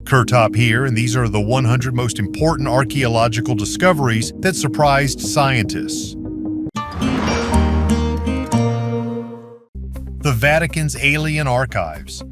Kurtop here, and these are the 100 most important archaeological discoveries that surprised scientists. The Vatican's Alien Archives.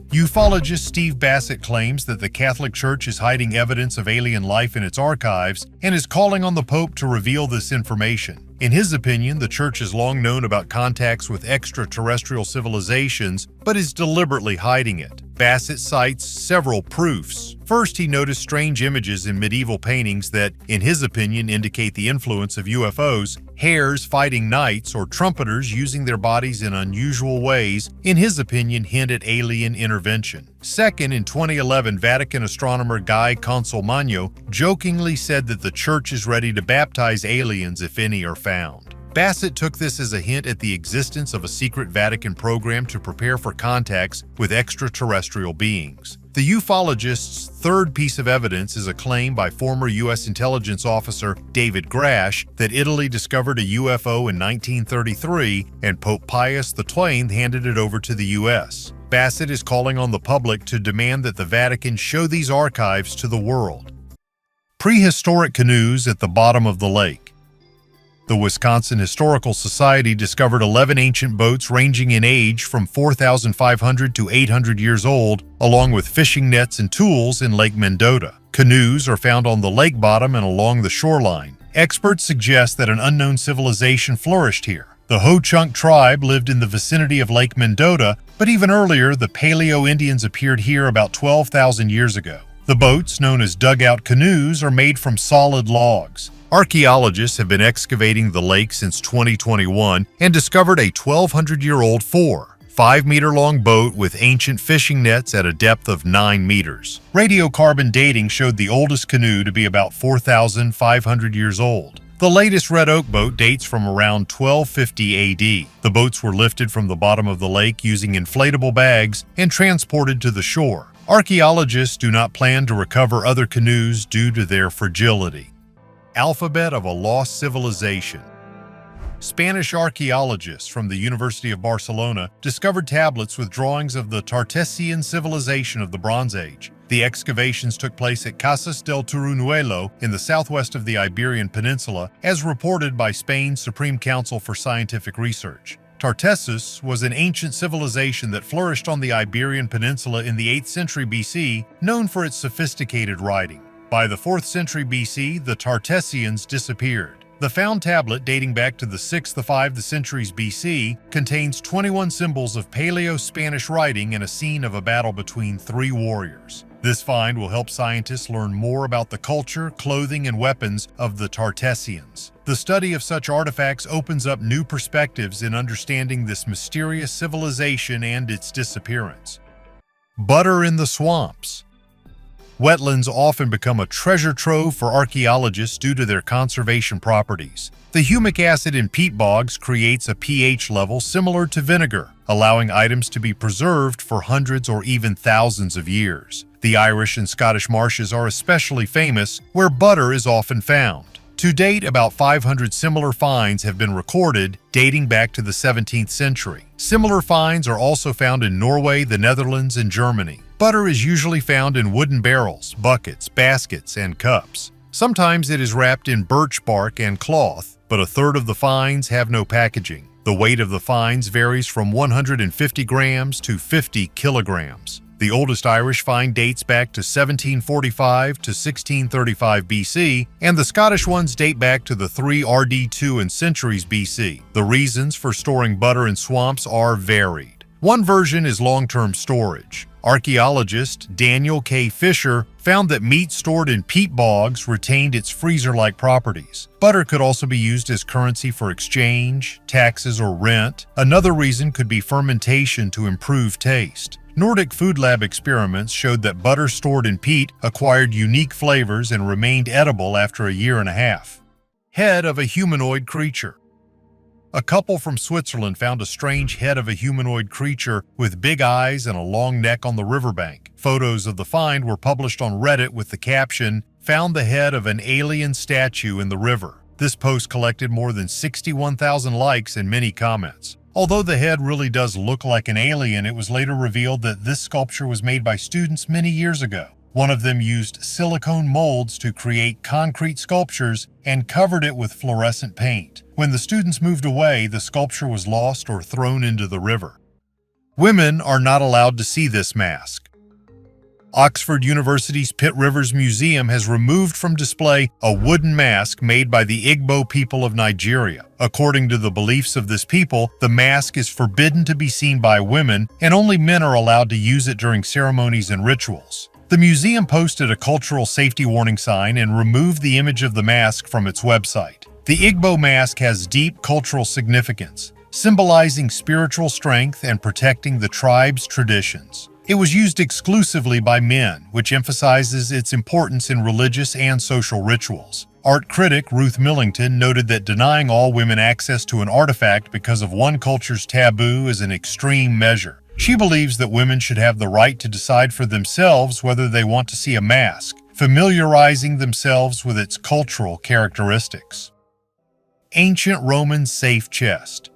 Ufologist Steve Bassett claims that the Catholic Church is hiding evidence of alien life in its archives and is calling on the Pope to reveal this information. In his opinion, the Church has long known about contacts with extraterrestrial civilizations, but is deliberately hiding it. Bassett cites several proofs. First, he noticed strange images in medieval paintings that, in his opinion, indicate the influence of UFOs, hares fighting knights, or trumpeters using their bodies in unusual ways, in his opinion, hint at alien intervention. Second, in 2011, Vatican astronomer Guy Consolmagno jokingly said that the Church is ready to baptize aliens if any are found. Bassett took this as a hint at the existence of a secret Vatican program to prepare for contacts with extraterrestrial beings. The ufologist's third piece of evidence is a claim by former U.S. intelligence officer David Grash that Italy discovered a UFO in 1933 and Pope Pius XII handed it over to the U.S. Bassett is calling on the public to demand that the Vatican show these archives to the world. Prehistoric canoes at the bottom of the lake. The Wisconsin Historical Society discovered 11 ancient boats ranging in age from 4,500 to 800 years old, along with fishing nets and tools in Lake Mendota. Canoes are found on the lake bottom and along the shoreline. Experts suggest that an unknown civilization flourished here. The Ho-Chunk tribe lived in the vicinity of Lake Mendota, but even earlier, the Paleo-Indians appeared here about 12,000 years ago. The boats, known as dugout canoes, are made from solid logs. Archaeologists have been excavating the lake since 2021 and discovered a 1,200-year-old 5-meter-long boat with ancient fishing nets at a depth of 9 meters. Radiocarbon dating showed the oldest canoe to be about 4,500 years old. The latest red oak boat dates from around 1250 AD. The boats were lifted from the bottom of the lake using inflatable bags and transported to the shore. Archaeologists do not plan to recover other canoes due to their fragility. Alphabet of a lost civilization. Spanish archaeologists from the University of Barcelona discovered tablets with drawings of the Tartessian civilization of the Bronze Age. The excavations took place at Casas del Turunuelo in the southwest of the Iberian Peninsula, as reported by Spain's Supreme Council for Scientific Research. Tartessus was an ancient civilization that flourished on the Iberian Peninsula in the 8th century BC, known for its sophisticated writing. By the 4th century BC, the Tartessians disappeared. The found tablet, dating back to the 6th to 5th centuries BC, contains 21 symbols of Paleo-Spanish writing and a scene of a battle between 3 warriors. This find will help scientists learn more about the culture, clothing, and weapons of the Tartessians. The study of such artifacts opens up new perspectives in understanding this mysterious civilization and its disappearance. Butter in the swamps. Wetlands often become a treasure trove for archaeologists due to their conservation properties. The humic acid in peat bogs creates a pH level similar to vinegar, allowing items to be preserved for hundreds or even thousands of years. The Irish and Scottish marshes are especially famous, where butter is often found. To date, about 500 similar finds have been recorded, dating back to the 17th century. Similar finds are also found in Norway, the Netherlands, and Germany. Butter is usually found in wooden barrels, buckets, baskets, and cups. Sometimes it is wrapped in birch bark and cloth, but a third of the finds have no packaging. The weight of the finds varies from 150 grams to 50 kilograms. The oldest Irish find dates back to 1745 to 1635 BC, and the Scottish ones date back to the 3 RD2 and centuries BC. The reasons for storing butter in swamps are varied. One version is long-term storage. Archaeologist Daniel K. Fisher found that meat stored in peat bogs retained its freezer-like properties. Butter could also be used as currency for exchange, taxes, or rent. Another reason could be fermentation to improve taste. Nordic Food Lab experiments showed that butter stored in peat acquired unique flavors and remained edible after a year and a half. Head of a humanoid creature. A couple from Switzerland found a strange head of a humanoid creature with big eyes and a long neck on the riverbank. Photos of the find were published on Reddit with the caption, "Found the head of an alien statue in the river." This post collected more than 61,000 likes and many comments. Although the head really does look like an alien, it was later revealed that this sculpture was made by students many years ago. One of them used silicone molds to create concrete sculptures and covered it with fluorescent paint. When the students moved away, the sculpture was lost or thrown into the river. Women are not allowed to see this mask. Oxford University's Pitt Rivers Museum has removed from display a wooden mask made by the Igbo people of Nigeria. According to the beliefs of this people, the mask is forbidden to be seen by women, and only men are allowed to use it during ceremonies and rituals. The museum posted a cultural safety warning sign and removed the image of the mask from its website. The Igbo mask has deep cultural significance, symbolizing spiritual strength and protecting the tribe's traditions. It was used exclusively by men, which emphasizes its importance in religious and social rituals. Art critic Ruth Millington noted that denying all women access to an artifact because of one culture's taboo is an extreme measure. She believes that women should have the right to decide for themselves whether they want to see a mask, familiarizing themselves with its cultural characteristics. Ancient Roman safe chest.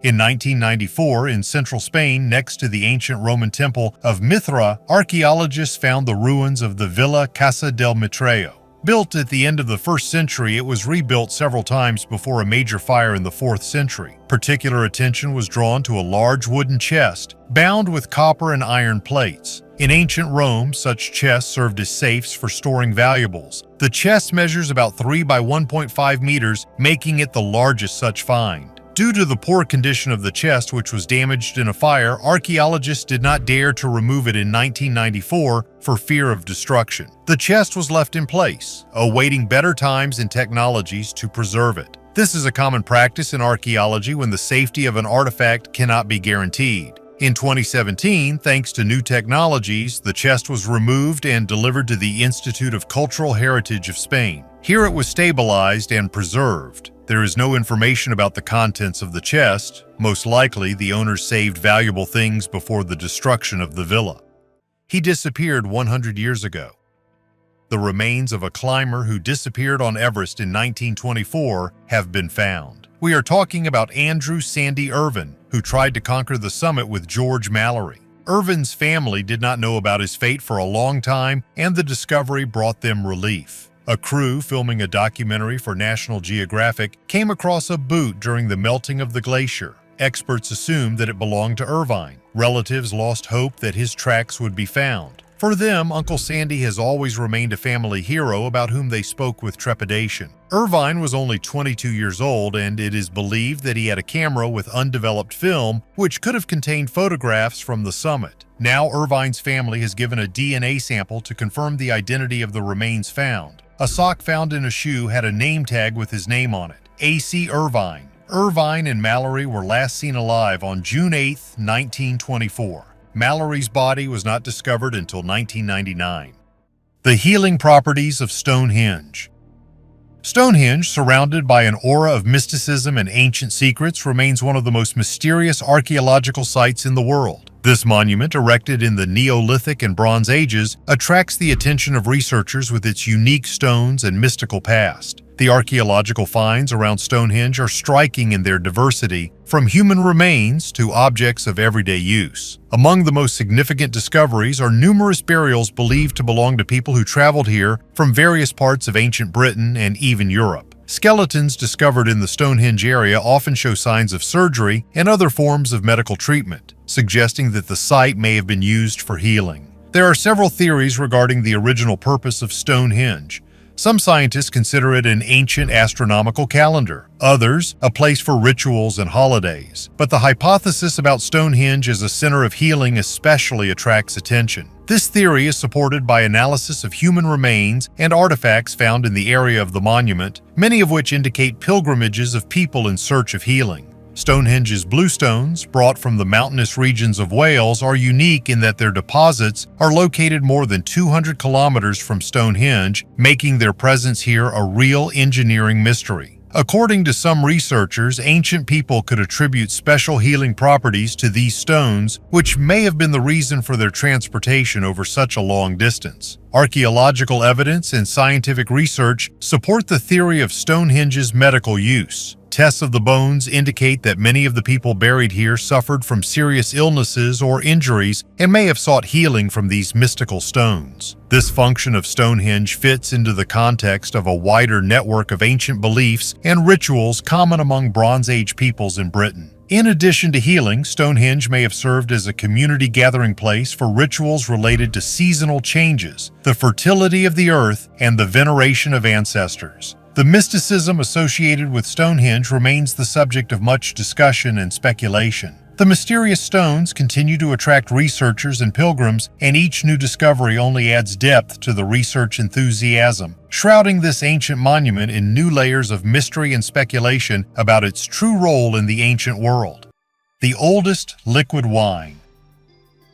In 1994, in central Spain, next to the ancient Roman temple of Mithra, archaeologists found the ruins of the Villa Casa del Mitreo. Built at the end of the 1st century, it was rebuilt several times before a major fire in the 4th century. Particular attention was drawn to a large wooden chest, bound with copper and iron plates. In ancient Rome, such chests served as safes for storing valuables. The chest measures about 3 by 1.5 meters, making it the largest such find. Due to the poor condition of the chest, which was damaged in a fire, archaeologists did not dare to remove it in 1994 for fear of destruction. The chest was left in place, awaiting better times and technologies to preserve it. This is a common practice in archaeology when the safety of an artifact cannot be guaranteed. In 2017, thanks to new technologies, the chest was removed and delivered to the Institute of Cultural Heritage of Spain. Here it was stabilized and preserved. There is no information about the contents of the chest. Most likely, the owners saved valuable things before the destruction of the villa. He disappeared 100 years ago. The remains of a climber who disappeared on Everest in 1924 have been found. We are talking about Andrew Sandy Irvine, who tried to conquer the summit with George Mallory. Irvine's family did not know about his fate for a long time, and the discovery brought them relief. A crew filming a documentary for National Geographic came across a boot during the melting of the glacier. Experts assumed that it belonged to Irvine. Relatives lost hope that his tracks would be found. For them, Uncle Sandy has always remained a family hero about whom they spoke with trepidation. Irvine was only 22 years old, and it is believed that he had a camera with undeveloped film, which could have contained photographs from the summit. Now, Irvine's family has given a DNA sample to confirm the identity of the remains found. A sock found in a shoe had a name tag with his name on it, A.C. Irvine. Irvine and Mallory were last seen alive on June 8, 1924. Mallory's body was not discovered until 1999. The healing properties of Stonehenge. Stonehenge, surrounded by an aura of mysticism and ancient secrets, remains one of the most mysterious archaeological sites in the world. This monument, erected in the Neolithic and Bronze Ages, attracts the attention of researchers with its unique stones and mystical past. The archaeological finds around Stonehenge are striking in their diversity, from human remains to objects of everyday use. Among the most significant discoveries are numerous burials believed to belong to people who traveled here from various parts of ancient Britain and even Europe. Skeletons discovered in the Stonehenge area often show signs of surgery and other forms of medical treatment, suggesting that the site may have been used for healing. There are several theories regarding the original purpose of Stonehenge. Some scientists consider it an ancient astronomical calendar, others a place for rituals and holidays. But the hypothesis about Stonehenge as a center of healing especially attracts attention. This theory is supported by analysis of human remains and artifacts found in the area of the monument, many of which indicate pilgrimages of people in search of healing. Stonehenge's bluestones, brought from the mountainous regions of Wales, are unique in that their deposits are located more than 200 kilometers from Stonehenge, making their presence here a real engineering mystery. According to some researchers, ancient people could attribute special healing properties to these stones, which may have been the reason for their transportation over such a long distance. Archaeological evidence and scientific research support the theory of Stonehenge's medical use. Tests of the bones indicate that many of the people buried here suffered from serious illnesses or injuries and may have sought healing from these mystical stones. This function of Stonehenge fits into the context of a wider network of ancient beliefs and rituals common among Bronze Age peoples in Britain. In addition to healing, Stonehenge may have served as a community gathering place for rituals related to seasonal changes, the fertility of the earth, and the veneration of ancestors. The mysticism associated with Stonehenge remains the subject of much discussion and speculation. The mysterious stones continue to attract researchers and pilgrims, and each new discovery only adds depth to the research enthusiasm, shrouding this ancient monument in new layers of mystery and speculation about its true role in the ancient world. The oldest liquid wine.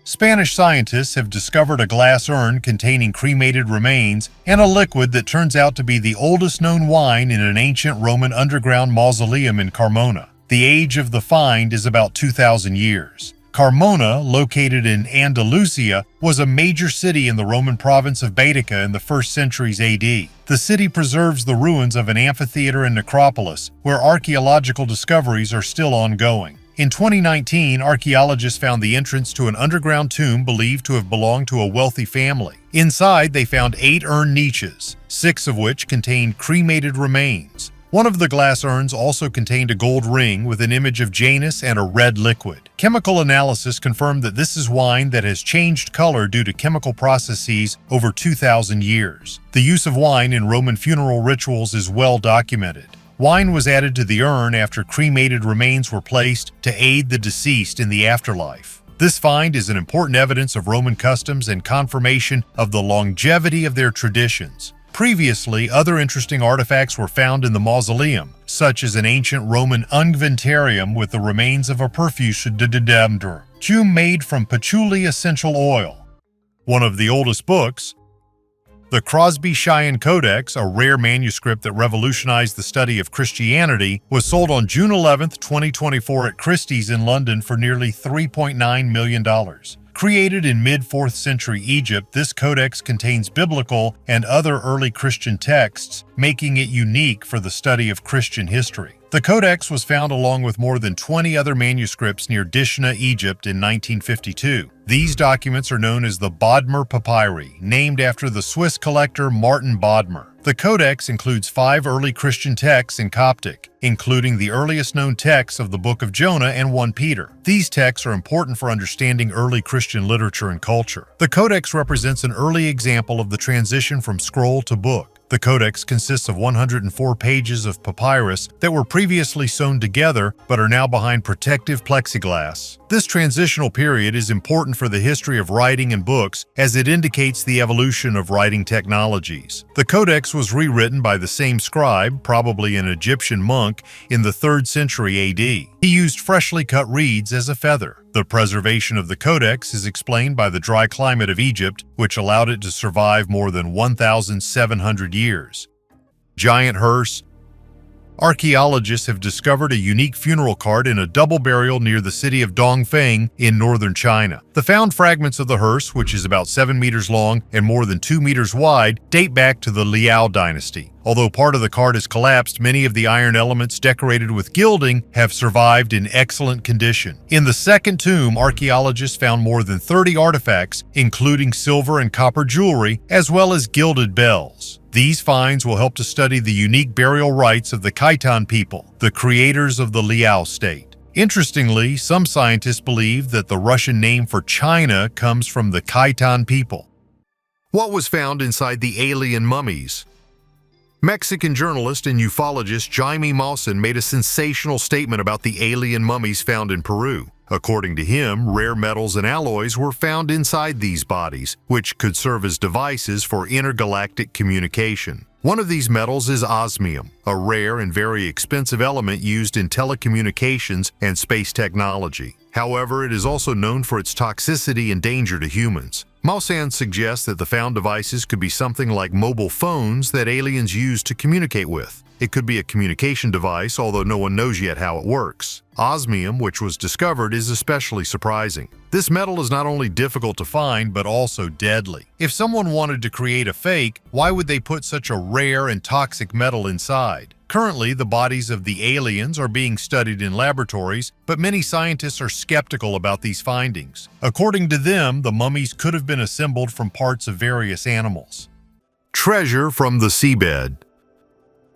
Spanish scientists have discovered a glass urn containing cremated remains and a liquid that turns out to be the oldest known wine in an ancient Roman underground mausoleum in Carmona. The age of the find is about 2,000 years. Carmona, located in Andalusia, was a major city in the Roman province of Baetica in the 1st centuries AD. The city preserves the ruins of an amphitheater and necropolis, where archaeological discoveries are still ongoing. In 2019, archaeologists found the entrance to an underground tomb believed to have belonged to a wealthy family. Inside, they found 8 urn niches, 6 of which contained cremated remains. One of the glass urns also contained a gold ring with an image of Janus and a red liquid. Chemical analysis confirmed that this is wine that has changed color due to chemical processes over 2,000 years. The use of wine in Roman funeral rituals is well documented. Wine was added to the urn after cremated remains were placed to aid the deceased in the afterlife. This find is an important evidence of Roman customs and confirmation of the longevity of their traditions. Previously, other interesting artifacts were found in the mausoleum, such as an ancient Roman ungventarium with the remains of a perfusion tomb made from patchouli essential oil. One of the oldest books, the Crosby Cheyenne Codex, a rare manuscript that revolutionized the study of Christianity, was sold on June 11, 2024 at Christie's in London for nearly $3.9 million. Created in mid-4th century Egypt, this codex contains biblical and other early Christian texts, making it unique for the study of Christian history. The codex was found along with more than 20 other manuscripts near Dishna, Egypt in 1952. These documents are known as the Bodmer Papyri, named after the Swiss collector Martin Bodmer. The codex includes 5 early Christian texts in Coptic, including the earliest known texts of the Book of Jonah and 1 Peter. These texts are important for understanding early Christian literature and culture. The codex represents an early example of the transition from scroll to book. The codex consists of 104 pages of papyrus that were previously sewn together but are now behind protective plexiglass. This transitional period is important for the history of writing and books as it indicates the evolution of writing technologies. The codex was rewritten by the same scribe, probably an Egyptian monk, in the 3rd century AD. He used freshly cut reeds as a feather. The preservation of the codex is explained by the dry climate of Egypt, which allowed it to survive more than 1,700 years. Giant hearse. Archaeologists have discovered a unique funeral cart in a double burial near the city of Dongfeng in northern China. The found fragments of the hearse, which is about 7 meters long and more than 2 meters wide, date back to the Liao dynasty. Although part of the cart has collapsed, many of the iron elements decorated with gilding have survived in excellent condition. In the second tomb, archaeologists found more than 30 artifacts, including silver and copper jewelry, as well as gilded bells. These finds will help to study the unique burial rites of the Khitan people, the creators of the Liao state. Interestingly, some scientists believe that the Russian name for China comes from the Khitan people. What was found inside the alien mummies? Mexican journalist and ufologist Jaime Maussan made a sensational statement about the alien mummies found in Peru. According to him, rare metals and alloys were found inside these bodies, which could serve as devices for intergalactic communication. One of these metals is osmium, a rare and very expensive element used in telecommunications and space technology. However, it is also known for its toxicity and danger to humans. Maussan suggests that the found devices could be something like mobile phones that aliens use to communicate with. It could be a communication device, although no one knows yet how it works. Osmium, which was discovered, is especially surprising. This metal is not only difficult to find, but also deadly. If someone wanted to create a fake, why would they put such a rare and toxic metal inside? Currently, the bodies of the aliens are being studied in laboratories, but many scientists are skeptical about these findings. According to them, the mummies could have been assembled from parts of various animals. Treasure from the seabed.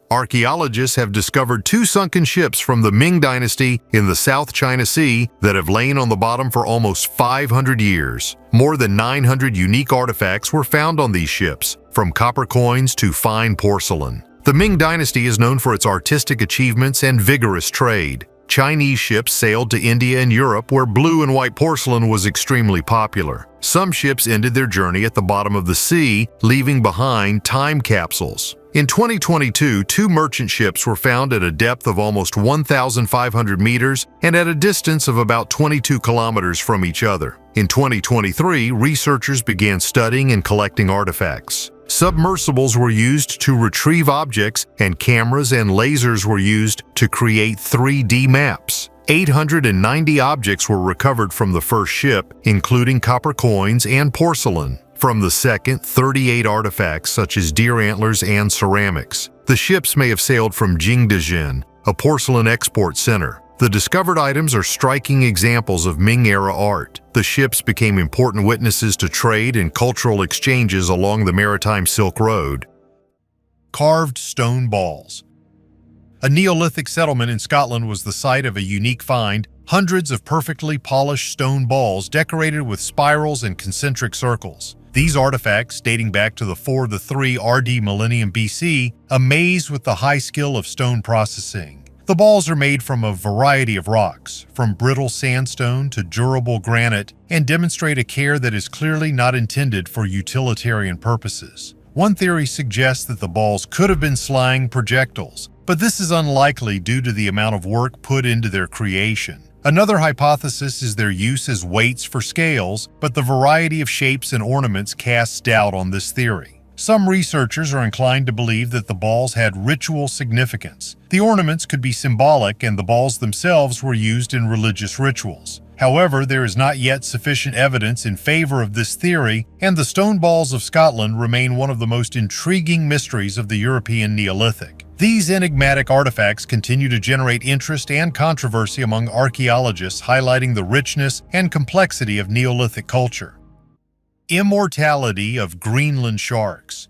Archaeologists have discovered 2 sunken ships from the Ming Dynasty in the South China Sea that have lain on the bottom for almost 500 years. More than 900 unique artifacts were found on these ships, from copper coins to fine porcelain. The Ming Dynasty is known for its artistic achievements and vigorous trade. Chinese ships sailed to India and Europe, where blue and white porcelain was extremely popular. Some ships ended their journey at the bottom of the sea, leaving behind time capsules. In 2022, 2 merchant ships were found at a depth of almost 1,500 meters and at a distance of about 22 kilometers from each other. In 2023, researchers began studying and collecting artifacts. Submersibles were used to retrieve objects, and cameras and lasers were used to create 3D maps. 890 objects were recovered from the first ship, including copper coins and porcelain. From the second, 38 artifacts such as deer antlers and ceramics. The ships may have sailed from Jingdezhen, a porcelain export center. The discovered items are striking examples of Ming-era art. The ships became important witnesses to trade and cultural exchanges along the maritime Silk Road. Carved stone balls. A Neolithic settlement in Scotland was the site of a unique find: hundreds of perfectly polished stone balls decorated with spirals and concentric circles. These artifacts, dating back to the 4-3 RD millennium BC, amaze with the high skill of stone processing. The balls are made from a variety of rocks, from brittle sandstone to durable granite, and demonstrate a care that is clearly not intended for utilitarian purposes. One theory suggests that the balls could have been slang projectiles, but this is unlikely due to the amount of work put into their creation. Another hypothesis is their use as weights for scales, but the variety of shapes and ornaments casts doubt on this theory. Some researchers are inclined to believe that the balls had ritual significance. The ornaments could be symbolic, and the balls themselves were used in religious rituals. However, there is not yet sufficient evidence in favor of this theory, and the stone balls of Scotland remain one of the most intriguing mysteries of the European Neolithic. These enigmatic artifacts continue to generate interest and controversy among archaeologists, highlighting the richness and complexity of Neolithic culture. Immortality of Greenland sharks.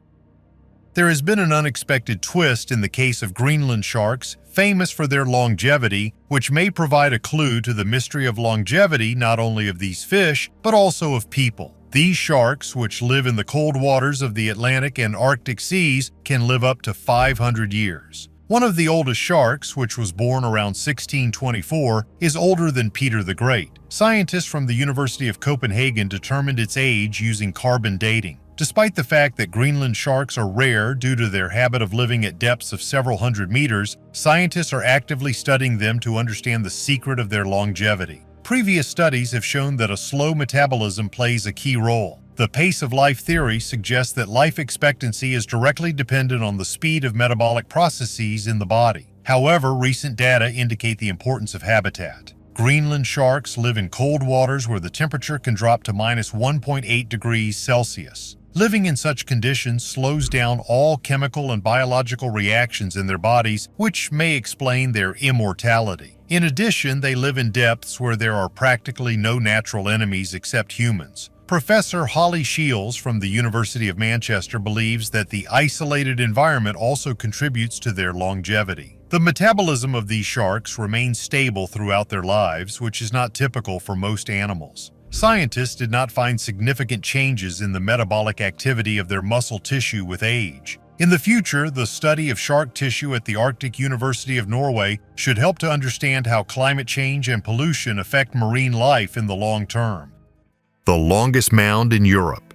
There has been an unexpected twist in the case of Greenland sharks, famous for their longevity, which may provide a clue to the mystery of longevity not only of these fish, but also of people. These sharks, which live in the cold waters of the Atlantic and Arctic seas, can live up to 500 years. One of the oldest sharks, which was born around 1624, is older than Peter the Great. Scientists from the University of Copenhagen determined its age using carbon dating. Despite the fact that Greenland sharks are rare due to their habit of living at depths of several hundred meters, scientists are actively studying them to understand the secret of their longevity. Previous studies have shown that a slow metabolism plays a key role. The pace of life theory suggests that life expectancy is directly dependent on the speed of metabolic processes in the body. However, recent data indicate the importance of habitat. Greenland sharks live in cold waters where the temperature can drop to -1.8 degrees Celsius. Living in such conditions slows down all chemical and biological reactions in their bodies, which may explain their immortality. In addition, they live in depths where there are practically no natural enemies except humans. Professor Holly Shields from the University of Manchester believes that the isolated environment also contributes to their longevity. The metabolism of these sharks remains stable throughout their lives, which is not typical for most animals. Scientists did not find significant changes in the metabolic activity of their muscle tissue with age. In the future, the study of shark tissue at the Arctic University of Norway should help to understand how climate change and pollution affect marine life in the long term. The longest mound in Europe.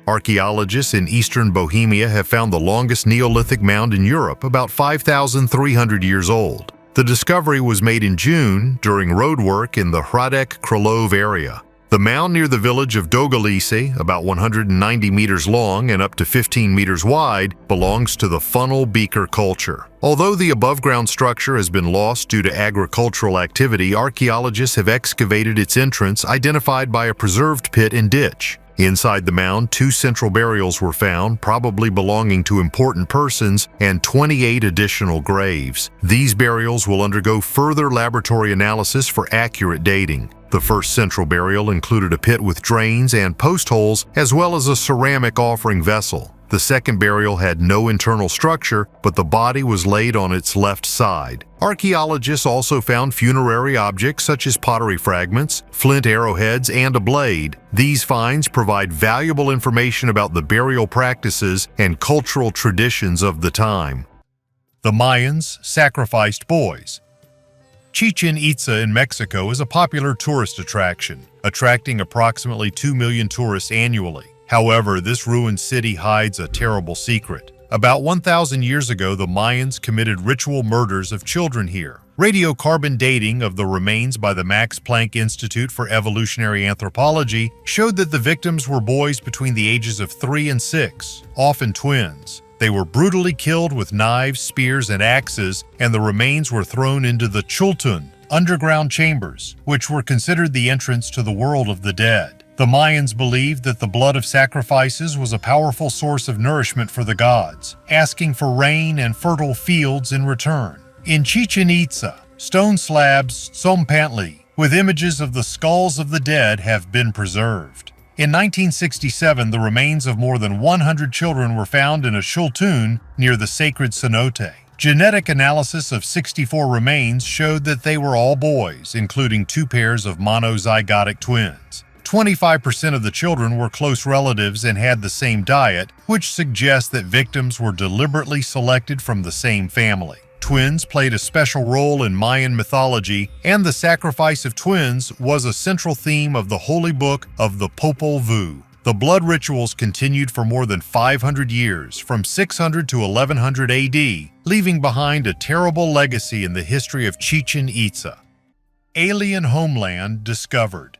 Archaeologists in eastern Bohemia have found the longest Neolithic mound in Europe, about 5,300 years old. The discovery was made in June during roadwork in the Hradec Králové area. The mound near the village of Dogalice, about 190 meters long and up to 15 meters wide, belongs to the funnel beaker culture. Although the above-ground structure has been lost due to agricultural activity, archaeologists have excavated its entrance, identified by a preserved pit and ditch. Inside the mound, 2 central burials were found, probably belonging to important persons, and 28 additional graves. These burials will undergo further laboratory analysis for accurate dating. The first central burial included a pit with drains and post holes, as well as a ceramic offering vessel. The second burial had no internal structure, but the body was laid on its left side. Archaeologists also found funerary objects such as pottery fragments, flint arrowheads, and a blade. These finds provide valuable information about the burial practices and cultural traditions of the time. The Mayans sacrificed boys. Chichen Itza in Mexico is a popular tourist attraction, attracting approximately 2 million tourists annually. However, this ruined city hides a terrible secret. About 1,000 years ago, the Mayans committed ritual murders of children here. Radiocarbon dating of the remains by the Max Planck Institute for Evolutionary Anthropology showed that the victims were boys between the ages of 3 and 6, often twins. They were brutally killed with knives, spears, and axes, and the remains were thrown into the chultun, underground chambers, which were considered the entrance to the world of the dead. The Mayans believed that the blood of sacrifices was a powerful source of nourishment for the gods, asking for rain and fertile fields in return. In Chichen Itza, stone slabs, tzompantli, with images of the skulls of the dead have been preserved. In 1967, the remains of more than 100 children were found in a chultun near the sacred cenote. Genetic analysis of 64 remains showed that they were all boys, including 2 pairs of monozygotic twins. 25% of the children were close relatives and had the same diet, which suggests that victims were deliberately selected from the same family. Twins played a special role in Mayan mythology, and the sacrifice of twins was a central theme of the holy book of the Popol Vuh. The blood rituals continued for more than 500 years, from 600 to 1100 AD, leaving behind a terrible legacy in the history of Chichen Itza. Alien homeland discovered.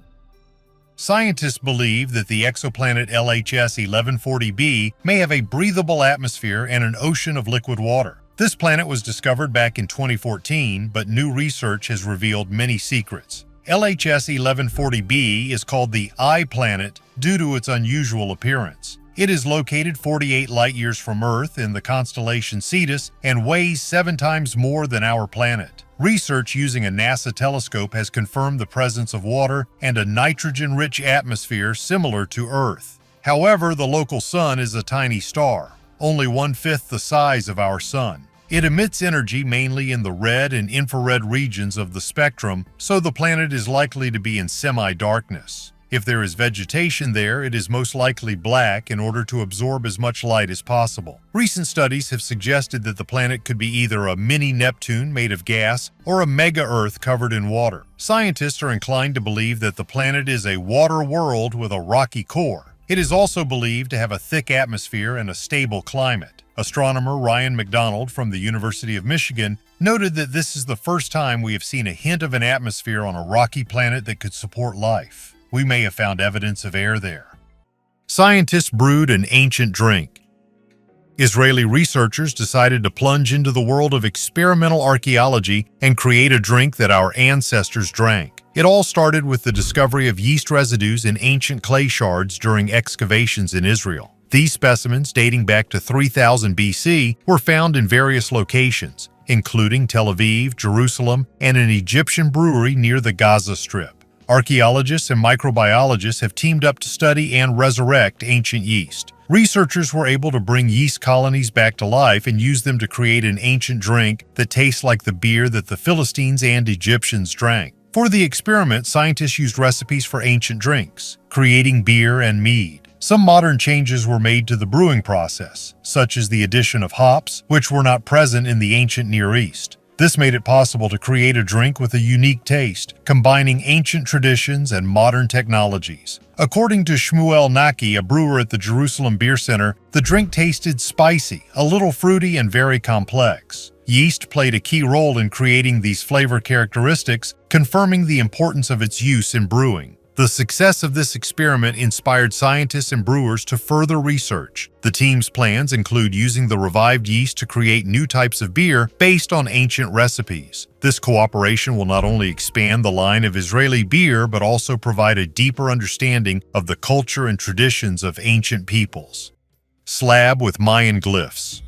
Scientists believe that the exoplanet LHS 1140b may have a breathable atmosphere and an ocean of liquid water. This planet was discovered back in 2014, but new research has revealed many secrets. LHS 1140b is called the Eye Planet due to its unusual appearance. It is located 48 light-years from Earth in the constellation Cetus and weighs 7 times more than our planet. Research using a NASA telescope has confirmed the presence of water and a nitrogen-rich atmosphere similar to Earth. However, the local sun is a tiny star, only 1/5 the size of our sun. It emits energy mainly in the red and infrared regions of the spectrum, so the planet is likely to be in semi-darkness. If there is vegetation there, it is most likely black in order to absorb as much light as possible. Recent studies have suggested that the planet could be either a mini Neptune made of gas or a mega-Earth covered in water. Scientists are inclined to believe that the planet is a water world with a rocky core. It is also believed to have a thick atmosphere and a stable climate. Astronomer Ryan McDonald from the University of Michigan noted that this is the first time we have seen a hint of an atmosphere on a rocky planet that could support life. We may have found evidence of air there. Scientists brewed an ancient drink. Israeli researchers decided to plunge into the world of experimental archaeology and create a drink that our ancestors drank. It all started with the discovery of yeast residues in ancient clay shards during excavations in Israel. These specimens, dating back to 3000 BC, were found in various locations, including Tel Aviv, Jerusalem, and an Egyptian brewery near the Gaza Strip. Archaeologists and microbiologists have teamed up to study and resurrect ancient yeast. Researchers were able to bring yeast colonies back to life and use them to create an ancient drink that tastes like the beer that the Philistines and Egyptians drank. For the experiment, scientists used recipes for ancient drinks, creating beer and mead. Some modern changes were made to the brewing process, such as the addition of hops, which were not present in the ancient Near East. This made it possible to create a drink with a unique taste, combining ancient traditions and modern technologies. According to Shmuel Naki, a brewer at the Jerusalem Beer Center, the drink tasted spicy, a little fruity, and very complex. Yeast played a key role in creating these flavor characteristics, confirming the importance of its use in brewing. The success of this experiment inspired scientists and brewers to further research. The team's plans include using the revived yeast to create new types of beer based on ancient recipes. This cooperation will not only expand the line of Israeli beer, but also provide a deeper understanding of the culture and traditions of ancient peoples. Slab with Mayan glyphs.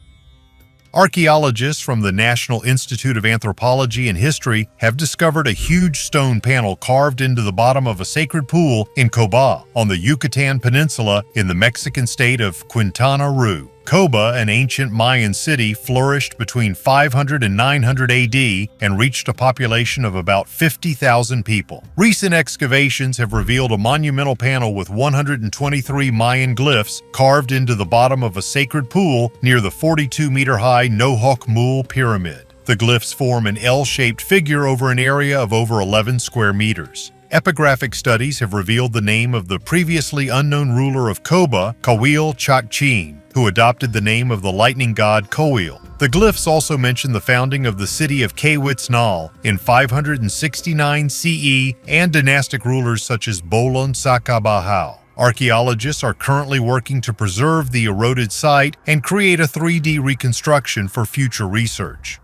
Archaeologists from the National Institute of Anthropology and History have discovered a huge stone panel carved into the bottom of a sacred pool in Coba, on the Yucatan Peninsula in the Mexican state of Quintana Roo. Coba, an ancient Mayan city, flourished between 500 and 900 AD and reached a population of about 50,000 people. Recent excavations have revealed a monumental panel with 123 Mayan glyphs carved into the bottom of a sacred pool near the 42-meter-high Nohok Mul Pyramid. The glyphs form an L-shaped figure over an area of over 11 square meters. Epigraphic studies have revealed the name of the previously unknown ruler of Coba, Kawil Chakchin, who adopted the name of the lightning god Kowil. The glyphs also mention the founding of the city of Kewitznal in 569 CE and dynastic rulers such as Bolon Sakabahau. Archaeologists are currently working to preserve the eroded site and create a 3D reconstruction for future research.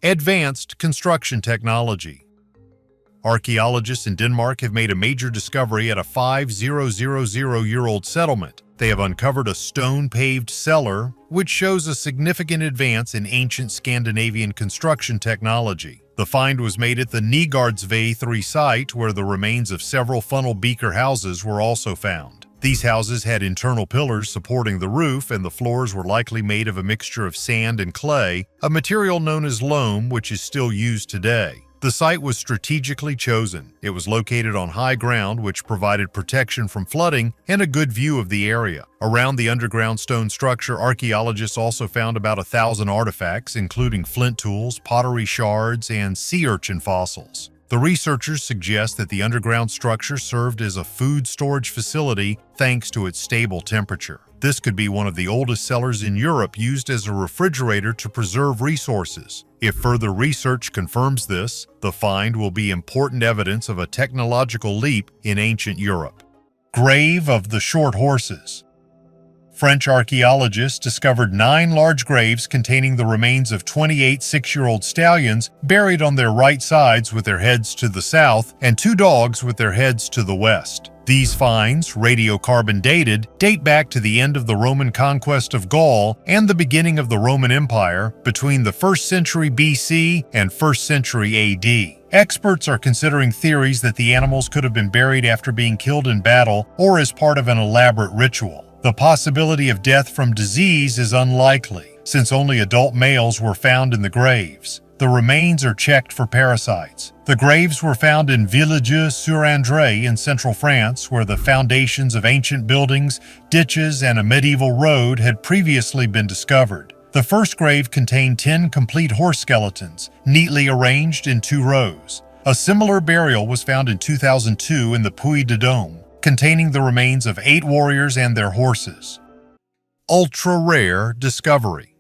Advanced construction technology. Archaeologists in Denmark have made a major discovery at a 5,000-year-old settlement. They have uncovered a stone-paved cellar, which shows a significant advance in ancient Scandinavian construction technology. The find was made at the Nygårdsvej 3 site, where the remains of several funnel beaker houses were also found. These houses had internal pillars supporting the roof, and the floors were likely made of a mixture of sand and clay, a material known as loam, which is still used today. The site was strategically chosen. It was located on high ground, which provided protection from flooding and a good view of the area. Around the underground stone structure, archaeologists also found about 1,000 artifacts, including flint tools, pottery shards, and sea urchin fossils. The researchers suggest that the underground structure served as a food storage facility thanks to its stable temperature. This could be one of the oldest cellars in Europe, used as a refrigerator to preserve resources. If further research confirms this, the find will be important evidence of a technological leap in ancient Europe. Grave of the Shorthores. French archaeologists discovered 9 large graves containing the remains of 28 6-year-old stallions buried on their right sides with their heads to the south and 2 dogs with their heads to the west. These finds, radiocarbon dated, date back to the end of the Roman conquest of Gaul and the beginning of the Roman Empire between the 1st century BC and 1st century AD. Experts are considering theories that the animals could have been buried after being killed in battle or as part of an elaborate ritual. The possibility of death from disease is unlikely, since only adult males were found in the graves. The remains are checked for parasites. The graves were found in Villedieu-sur-André in central France, where the foundations of ancient buildings, ditches, and a medieval road had previously been discovered. The first grave contained 10 complete horse skeletons, neatly arranged in 2 rows. A similar burial was found in 2002 in the Puy-de-Dôme, containing the remains of 8 warriors and their horses. Ultra-rare discovery.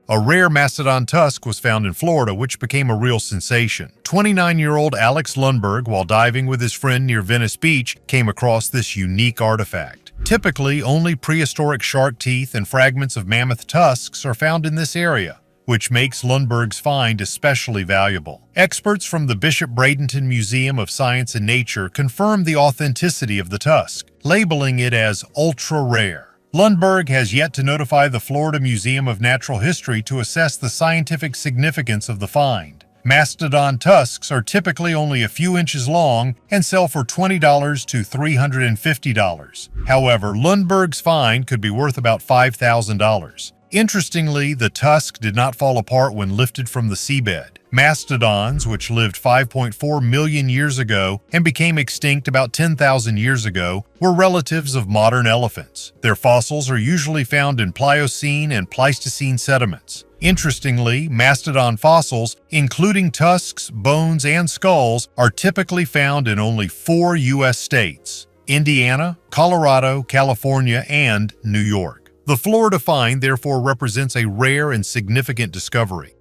A rare mastodon tusk was found in Florida, which became a real sensation. 29-year-old Alex Lundberg, while diving with his friend near Venice Beach, came across this unique artifact. Typically, only prehistoric shark teeth and fragments of mammoth tusks are found in this area, which makes Lundberg's find especially valuable. Experts from the Bishop Bradenton Museum of Science and Nature confirmed the authenticity of the tusk, labeling it as ultra-rare. Lundberg has yet to notify the Florida Museum of Natural History to assess the scientific significance of the find. Mastodon tusks are typically only a few inches long and sell for $20 to $350. However, Lundberg's find could be worth about $5,000. Interestingly, the tusk did not fall apart when lifted from the seabed. Mastodons, which lived 5.4 million years ago and became extinct about 10,000 years ago, were relatives of modern elephants. Their fossils are usually found in Pliocene and Pleistocene sediments. Interestingly, mastodon fossils, including tusks, bones, and skulls, are typically found in only 4 U.S. states: Indiana, Colorado, California, and New York. The Florida find therefore represents a rare and significant discovery.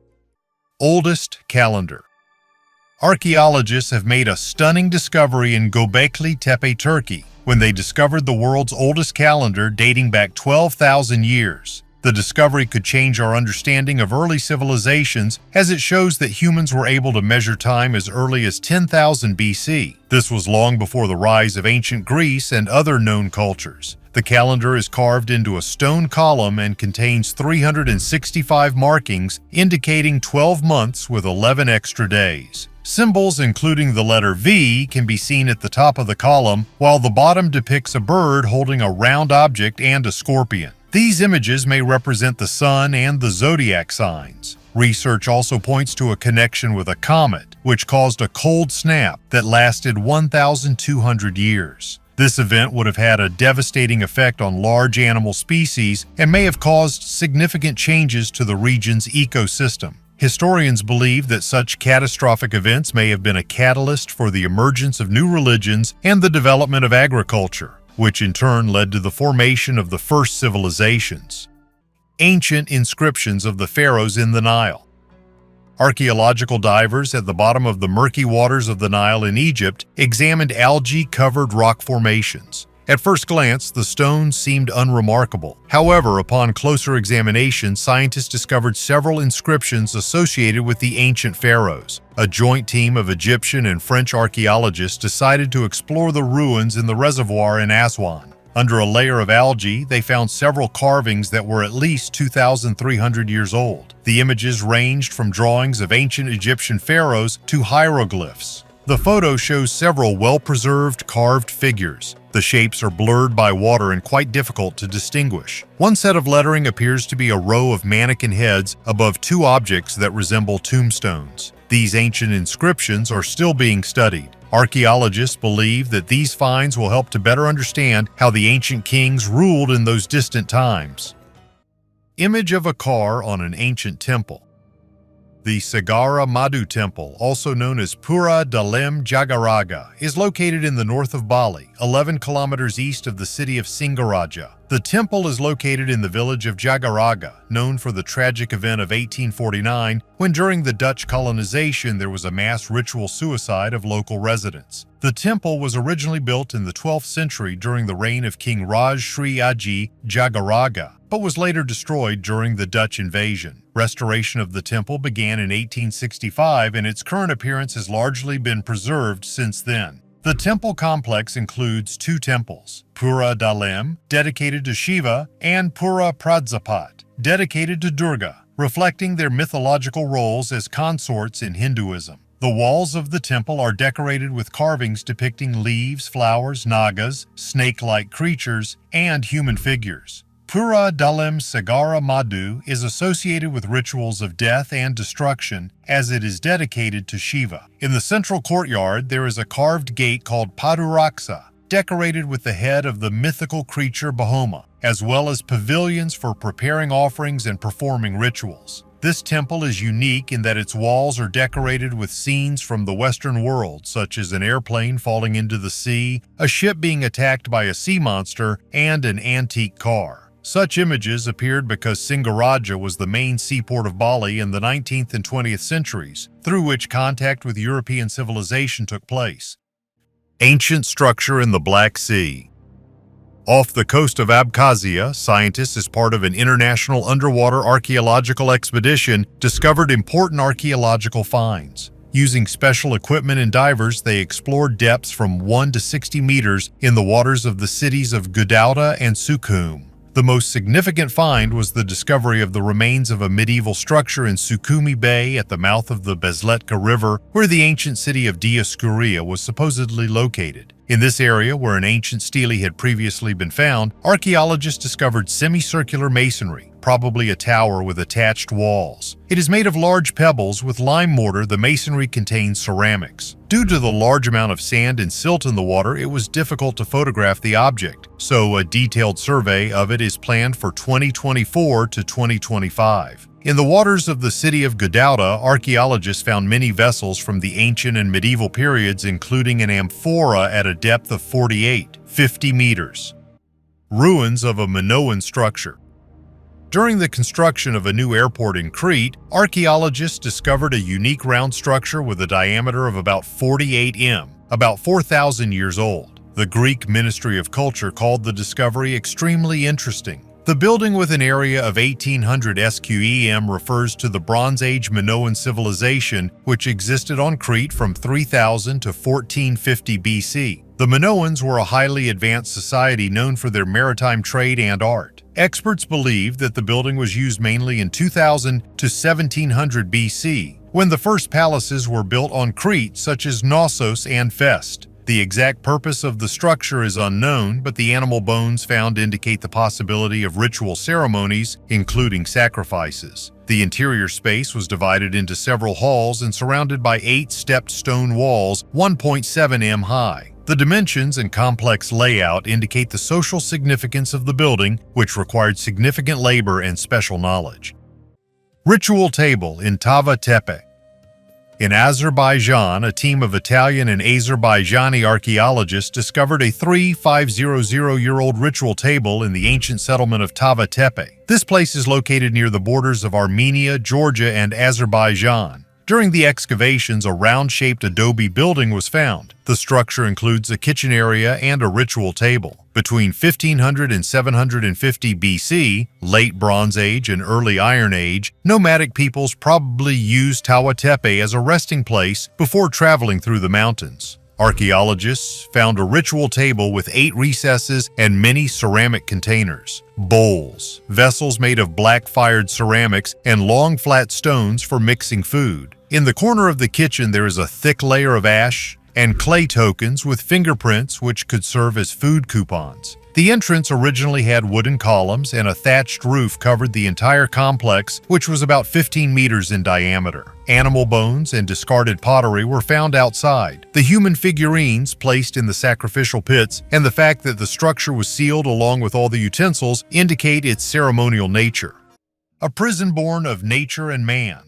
Oldest calendar. Archaeologists have made a stunning discovery in Gobekli Tepe, Turkey, when they discovered the world's oldest calendar dating back 12,000 years. The discovery could change our understanding of early civilizations, as it shows that humans were able to measure time as early as 10,000 BC. This was long before the rise of ancient Greece and other known cultures. The calendar is carved into a stone column and contains 365 markings, indicating 12 months with 11 extra days. Symbols including the letter V can be seen at the top of the column, while the bottom depicts a bird holding a round object and a scorpion. These images may represent the sun and the zodiac signs. Research also points to a connection with a comet, which caused a cold snap that lasted 1,200 years. This event would have had a devastating effect on large animal species and may have caused significant changes to the region's ecosystem. Historians believe that such catastrophic events may have been a catalyst for the emergence of new religions and the development of agriculture, which in turn led to the formation of the first civilizations. Ancient inscriptions of the pharaohs in the Nile. Archaeological divers at the bottom of the murky waters of the Nile in Egypt examined algae-covered rock formations. At first glance, the stones seemed unremarkable. However, upon closer examination, scientists discovered several inscriptions associated with the ancient pharaohs. A joint team of Egyptian and French archaeologists decided to explore the ruins in the reservoir in Aswan. Under a layer of algae, they found several carvings that were at least 2,300 years old. The images ranged from drawings of ancient Egyptian pharaohs to hieroglyphs. The photo shows several well-preserved carved figures. The shapes are blurred by water and quite difficult to distinguish. One set of lettering appears to be a row of mannequin heads above two objects that resemble tombstones. These ancient inscriptions are still being studied. Archaeologists believe that these finds will help to better understand how the ancient kings ruled in those distant times. Image of a car on an ancient temple. The Sagara Madu Temple, also known as Pura Dalim Jagaraga, is located in the north of Bali, 11 kilometers east of the city of Singaraja. The temple is located in the village of Jagaraga, known for the tragic event of 1849, when during the Dutch colonization there was a mass ritual suicide of local residents. The temple was originally built in the 12th century during the reign of King Raj Sri Aji Jagaraga, but was later destroyed during the Dutch invasion. Restoration of the temple began in 1865, and its current appearance has largely been preserved since then. The temple complex includes two temples, Pura Dalim, dedicated to Shiva, and Pura Pradzapat, dedicated to Durga, reflecting their mythological roles as consorts in Hinduism. The walls of the temple are decorated with carvings depicting leaves, flowers, nagas, snake-like creatures, and human figures. Pura Dalim Sagara Madu is associated with rituals of death and destruction, as it is dedicated to Shiva. In the central courtyard, there is a carved gate called Paduraksa, decorated with the head of the mythical creature Bahoma, as well as pavilions for preparing offerings and performing rituals. This temple is unique in that its walls are decorated with scenes from the Western world, such as an airplane falling into the sea, a ship being attacked by a sea monster, and an antique car. Such images appeared because Singaraja was the main seaport of Bali in the 19th and 20th centuries, through which contact with European civilization took place. Ancient structure in the Black Sea. Off the coast of Abkhazia, scientists, as part of an international underwater archaeological expedition, discovered important archaeological finds. Using special equipment and divers, they explored depths from 1 to 60 meters in the waters of the cities of Gudauta and Sukhum. The most significant find was the discovery of the remains of a medieval structure in Sukhumi Bay at the mouth of the Bezletka River, where the ancient city of Dioskuria was supposedly located. In this area, where an ancient stele had previously been found, archaeologists discovered semicircular masonry, probably a tower with attached walls. It is made of large pebbles. With lime mortar, the masonry contains ceramics. Due to the large amount of sand and silt in the water, it was difficult to photograph the object, so a detailed survey of it is planned for 2024 to 2025. In the waters of the city of Gudauta, archaeologists found many vessels from the ancient and medieval periods, including an amphora at a depth of 50 meters. Ruins of a Minoan structure. During the construction of a new airport in Crete, archaeologists discovered a unique round structure with a diameter of about 48 m, about 4,000 years old. The Greek Ministry of Culture called the discovery extremely interesting. The building with an area of 1,800 sqm refers to the Bronze Age Minoan civilization, which existed on Crete from 3000 to 1450 BC. The Minoans were a highly advanced society known for their maritime trade and art. Experts believe that the building was used mainly in 2000 to 1700 BC, when the first palaces were built on Crete, such as Knossos and Fest. The exact purpose of the structure is unknown, but the animal bones found indicate the possibility of ritual ceremonies, including sacrifices. The interior space was divided into several halls and surrounded by 8 stepped stone walls, 1.7 m high. The dimensions and complex layout indicate the social significance of the building, which required significant labor and special knowledge. Ritual table in Tava Tepe. In Azerbaijan, a team of Italian and Azerbaijani archaeologists discovered a 3,500-year-old ritual table in the ancient settlement of Tava Tepe. This place is located near the borders of Armenia, Georgia, and Azerbaijan. During the excavations, a round-shaped adobe building was found. The structure includes a kitchen area and a ritual table. Between 1500 and 750 BC, late Bronze Age and early Iron Age, nomadic peoples probably used Tava Tepe as a resting place before traveling through the mountains. Archaeologists found a ritual table with 8 recesses and many ceramic containers, bowls, vessels made of black-fired ceramics, and long flat stones for mixing food. In the corner of the kitchen there is a thick layer of ash and clay tokens with fingerprints which could serve as food coupons. The entrance originally had wooden columns, and a thatched roof covered the entire complex, which was about 15 meters in diameter. Animal bones and discarded pottery were found outside. The human figurines placed in the sacrificial pits and the fact that the structure was sealed along with all the utensils indicate its ceremonial nature. A prison born of nature and man.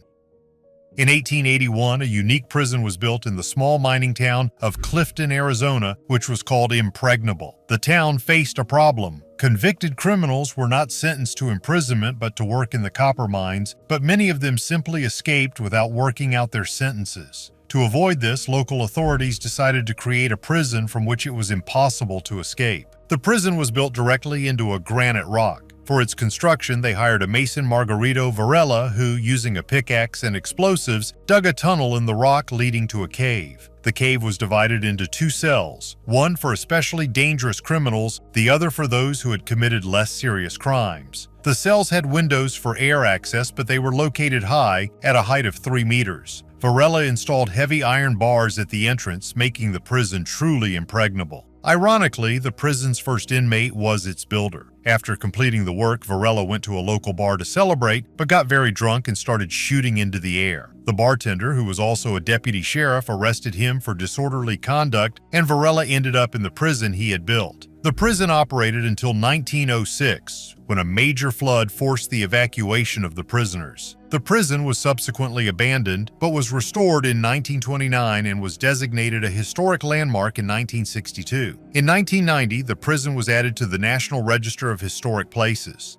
In 1881, a unique prison was built in the small mining town of Clifton, Arizona, which was called Impregnable. The town faced a problem. Convicted criminals were not sentenced to imprisonment but to work in the copper mines, but many of them simply escaped without working out their sentences. To avoid this, local authorities decided to create a prison from which it was impossible to escape. The prison was built directly into a granite rock. For its construction, they hired a mason, Margarito Varela, who, using a pickaxe and explosives, dug a tunnel in the rock leading to a cave. The cave was divided into 2 cells, one for especially dangerous criminals, the other for those who had committed less serious crimes. The cells had windows for air access, but they were located high, at a height of 3 meters. Varela installed heavy iron bars at the entrance, making the prison truly impregnable. Ironically, the prison's first inmate was its builder. After completing the work, Varela went to a local bar to celebrate, but got very drunk and started shooting into the air. The bartender, who was also a deputy sheriff, arrested him for disorderly conduct, and Varela ended up in the prison he had built. The prison operated until 1906, when a major flood forced the evacuation of the prisoners. The prison was subsequently abandoned, but was restored in 1929 and was designated a historic landmark in 1962. In 1990, the prison was added to the National Register of Historic Places.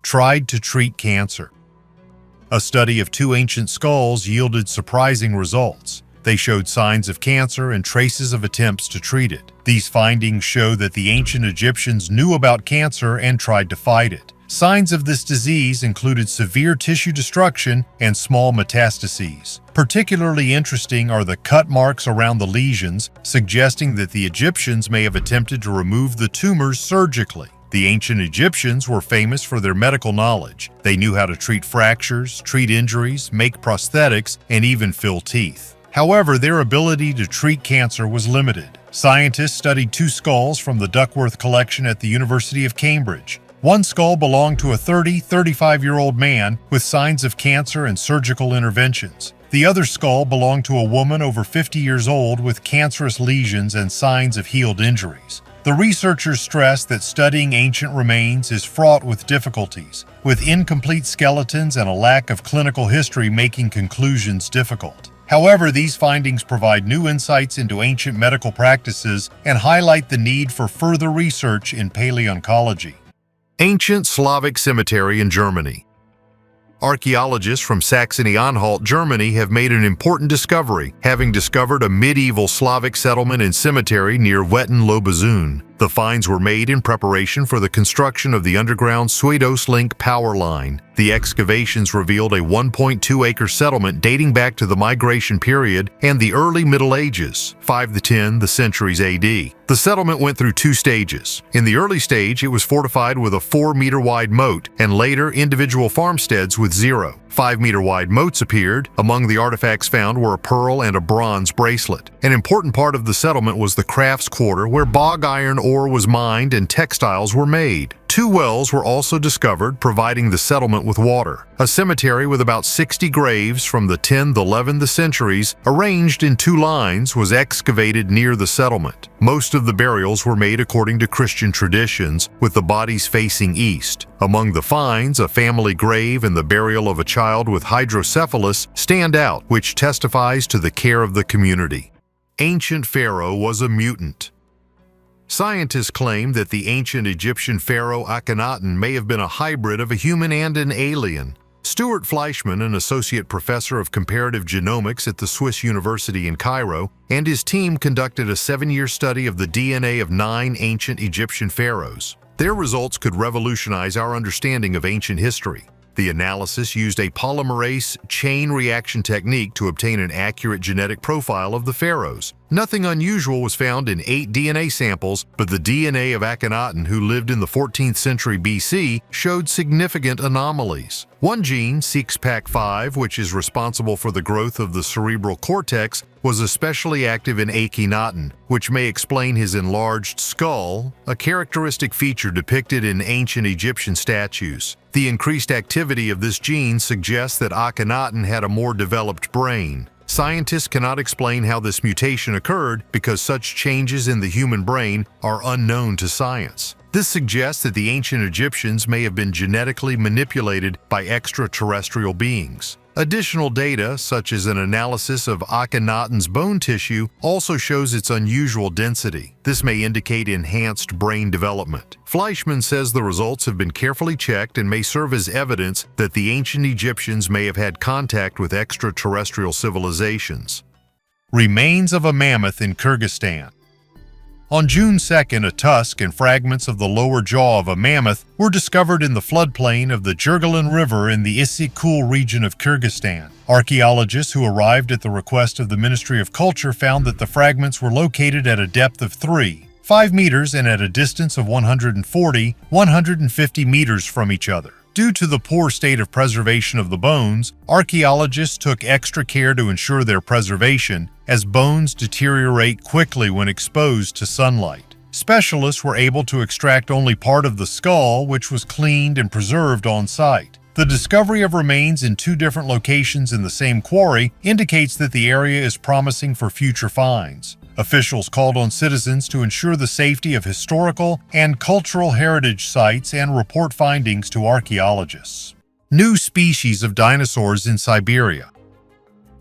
Tried to treat cancer. A study of 2 ancient skulls yielded surprising results. They showed signs of cancer and traces of attempts to treat it. These findings show that the ancient Egyptians knew about cancer and tried to fight it. Signs of this disease included severe tissue destruction and small metastases. Particularly interesting are the cut marks around the lesions, suggesting that the Egyptians may have attempted to remove the tumors surgically. The ancient Egyptians were famous for their medical knowledge. They knew how to treat fractures, treat injuries, make prosthetics, and even fill teeth. However, their ability to treat cancer was limited. Scientists studied 2 skulls from the Duckworth collection at the University of Cambridge. One skull belonged to a 35-year-old man with signs of cancer and surgical interventions. The other skull belonged to a woman over 50 years old with cancerous lesions and signs of healed injuries. The researchers stress that studying ancient remains is fraught with difficulties, with incomplete skeletons and a lack of clinical history making conclusions difficult. However, these findings provide new insights into ancient medical practices and highlight the need for further research in paleontology. Ancient Slavic cemetery in Germany. Archaeologists from Saxony-Anhalt, Germany have made an important discovery, having discovered a medieval Slavic settlement and cemetery near Wetten-Lobezun. The finds were made in preparation for the construction of the underground SuedoSlink power line. The excavations revealed a 1.2-acre settlement dating back to the migration period and the early Middle Ages, 5 to 10 the centuries AD. The settlement went through 2 stages. In the early stage, it was fortified with a 4-meter-wide moat, and later individual farmsteads with 0. 5-meter-wide moats appeared. Among the artifacts found were a pearl and a bronze bracelet. An important part of the settlement was the crafts quarter, where bog iron ore was mined and textiles were made. 2 wells were also discovered, providing the settlement with water. A cemetery with about 60 graves from the 10th to 11th centuries, arranged in 2 lines, was excavated near the settlement. Most of the burials were made according to Christian traditions, with the bodies facing east. Among the finds, a family grave and the burial of a child with hydrocephalus stand out, which testifies to the care of the community. Ancient Pharaoh was a mutant. Scientists claim that the ancient Egyptian pharaoh Akhenaten may have been a hybrid of a human and an alien. Stuart Fleischmann, an associate professor of comparative genomics at the Swiss University in Cairo, and his team conducted a 7-year study of the DNA of 9 ancient Egyptian pharaohs. Their results could revolutionize our understanding of ancient history. The analysis used a polymerase chain reaction technique to obtain an accurate genetic profile of the pharaohs. Nothing unusual was found in 8 DNA samples, but the DNA of Akhenaten, who lived in the 14th century BC, showed significant anomalies. One gene, SEXPAC5, which is responsible for the growth of the cerebral cortex, was especially active in Akhenaten, which may explain his enlarged skull, a characteristic feature depicted in ancient Egyptian statues. The increased activity of this gene suggests that Akhenaten had a more developed brain. Scientists cannot explain how this mutation occurred because such changes in the human brain are unknown to science. This suggests that the ancient Egyptians may have been genetically manipulated by extraterrestrial beings. Additional data, such as an analysis of Akhenaten's bone tissue, also shows its unusual density. This may indicate enhanced brain development. Fleischmann says the results have been carefully checked and may serve as evidence that the ancient Egyptians may have had contact with extraterrestrial civilizations. Remains of a mammoth in Kyrgyzstan. On June 2nd, a tusk and fragments of the lower jaw of a mammoth were discovered in the floodplain of the Jurgalan River in the Issyk-Kul region of Kyrgyzstan. Archaeologists who arrived at the request of the Ministry of Culture found that the fragments were located at a depth of 5 meters and at a distance of 140-150 meters from each other. Due to the poor state of preservation of the bones, archaeologists took extra care to ensure their preservation, as bones deteriorate quickly when exposed to sunlight. Specialists were able to extract only part of the skull, which was cleaned and preserved on site. The discovery of remains in 2 different locations in the same quarry indicates that the area is promising for future finds. Officials called on citizens to ensure the safety of historical and cultural heritage sites and report findings to archaeologists. New species of dinosaurs in Siberia.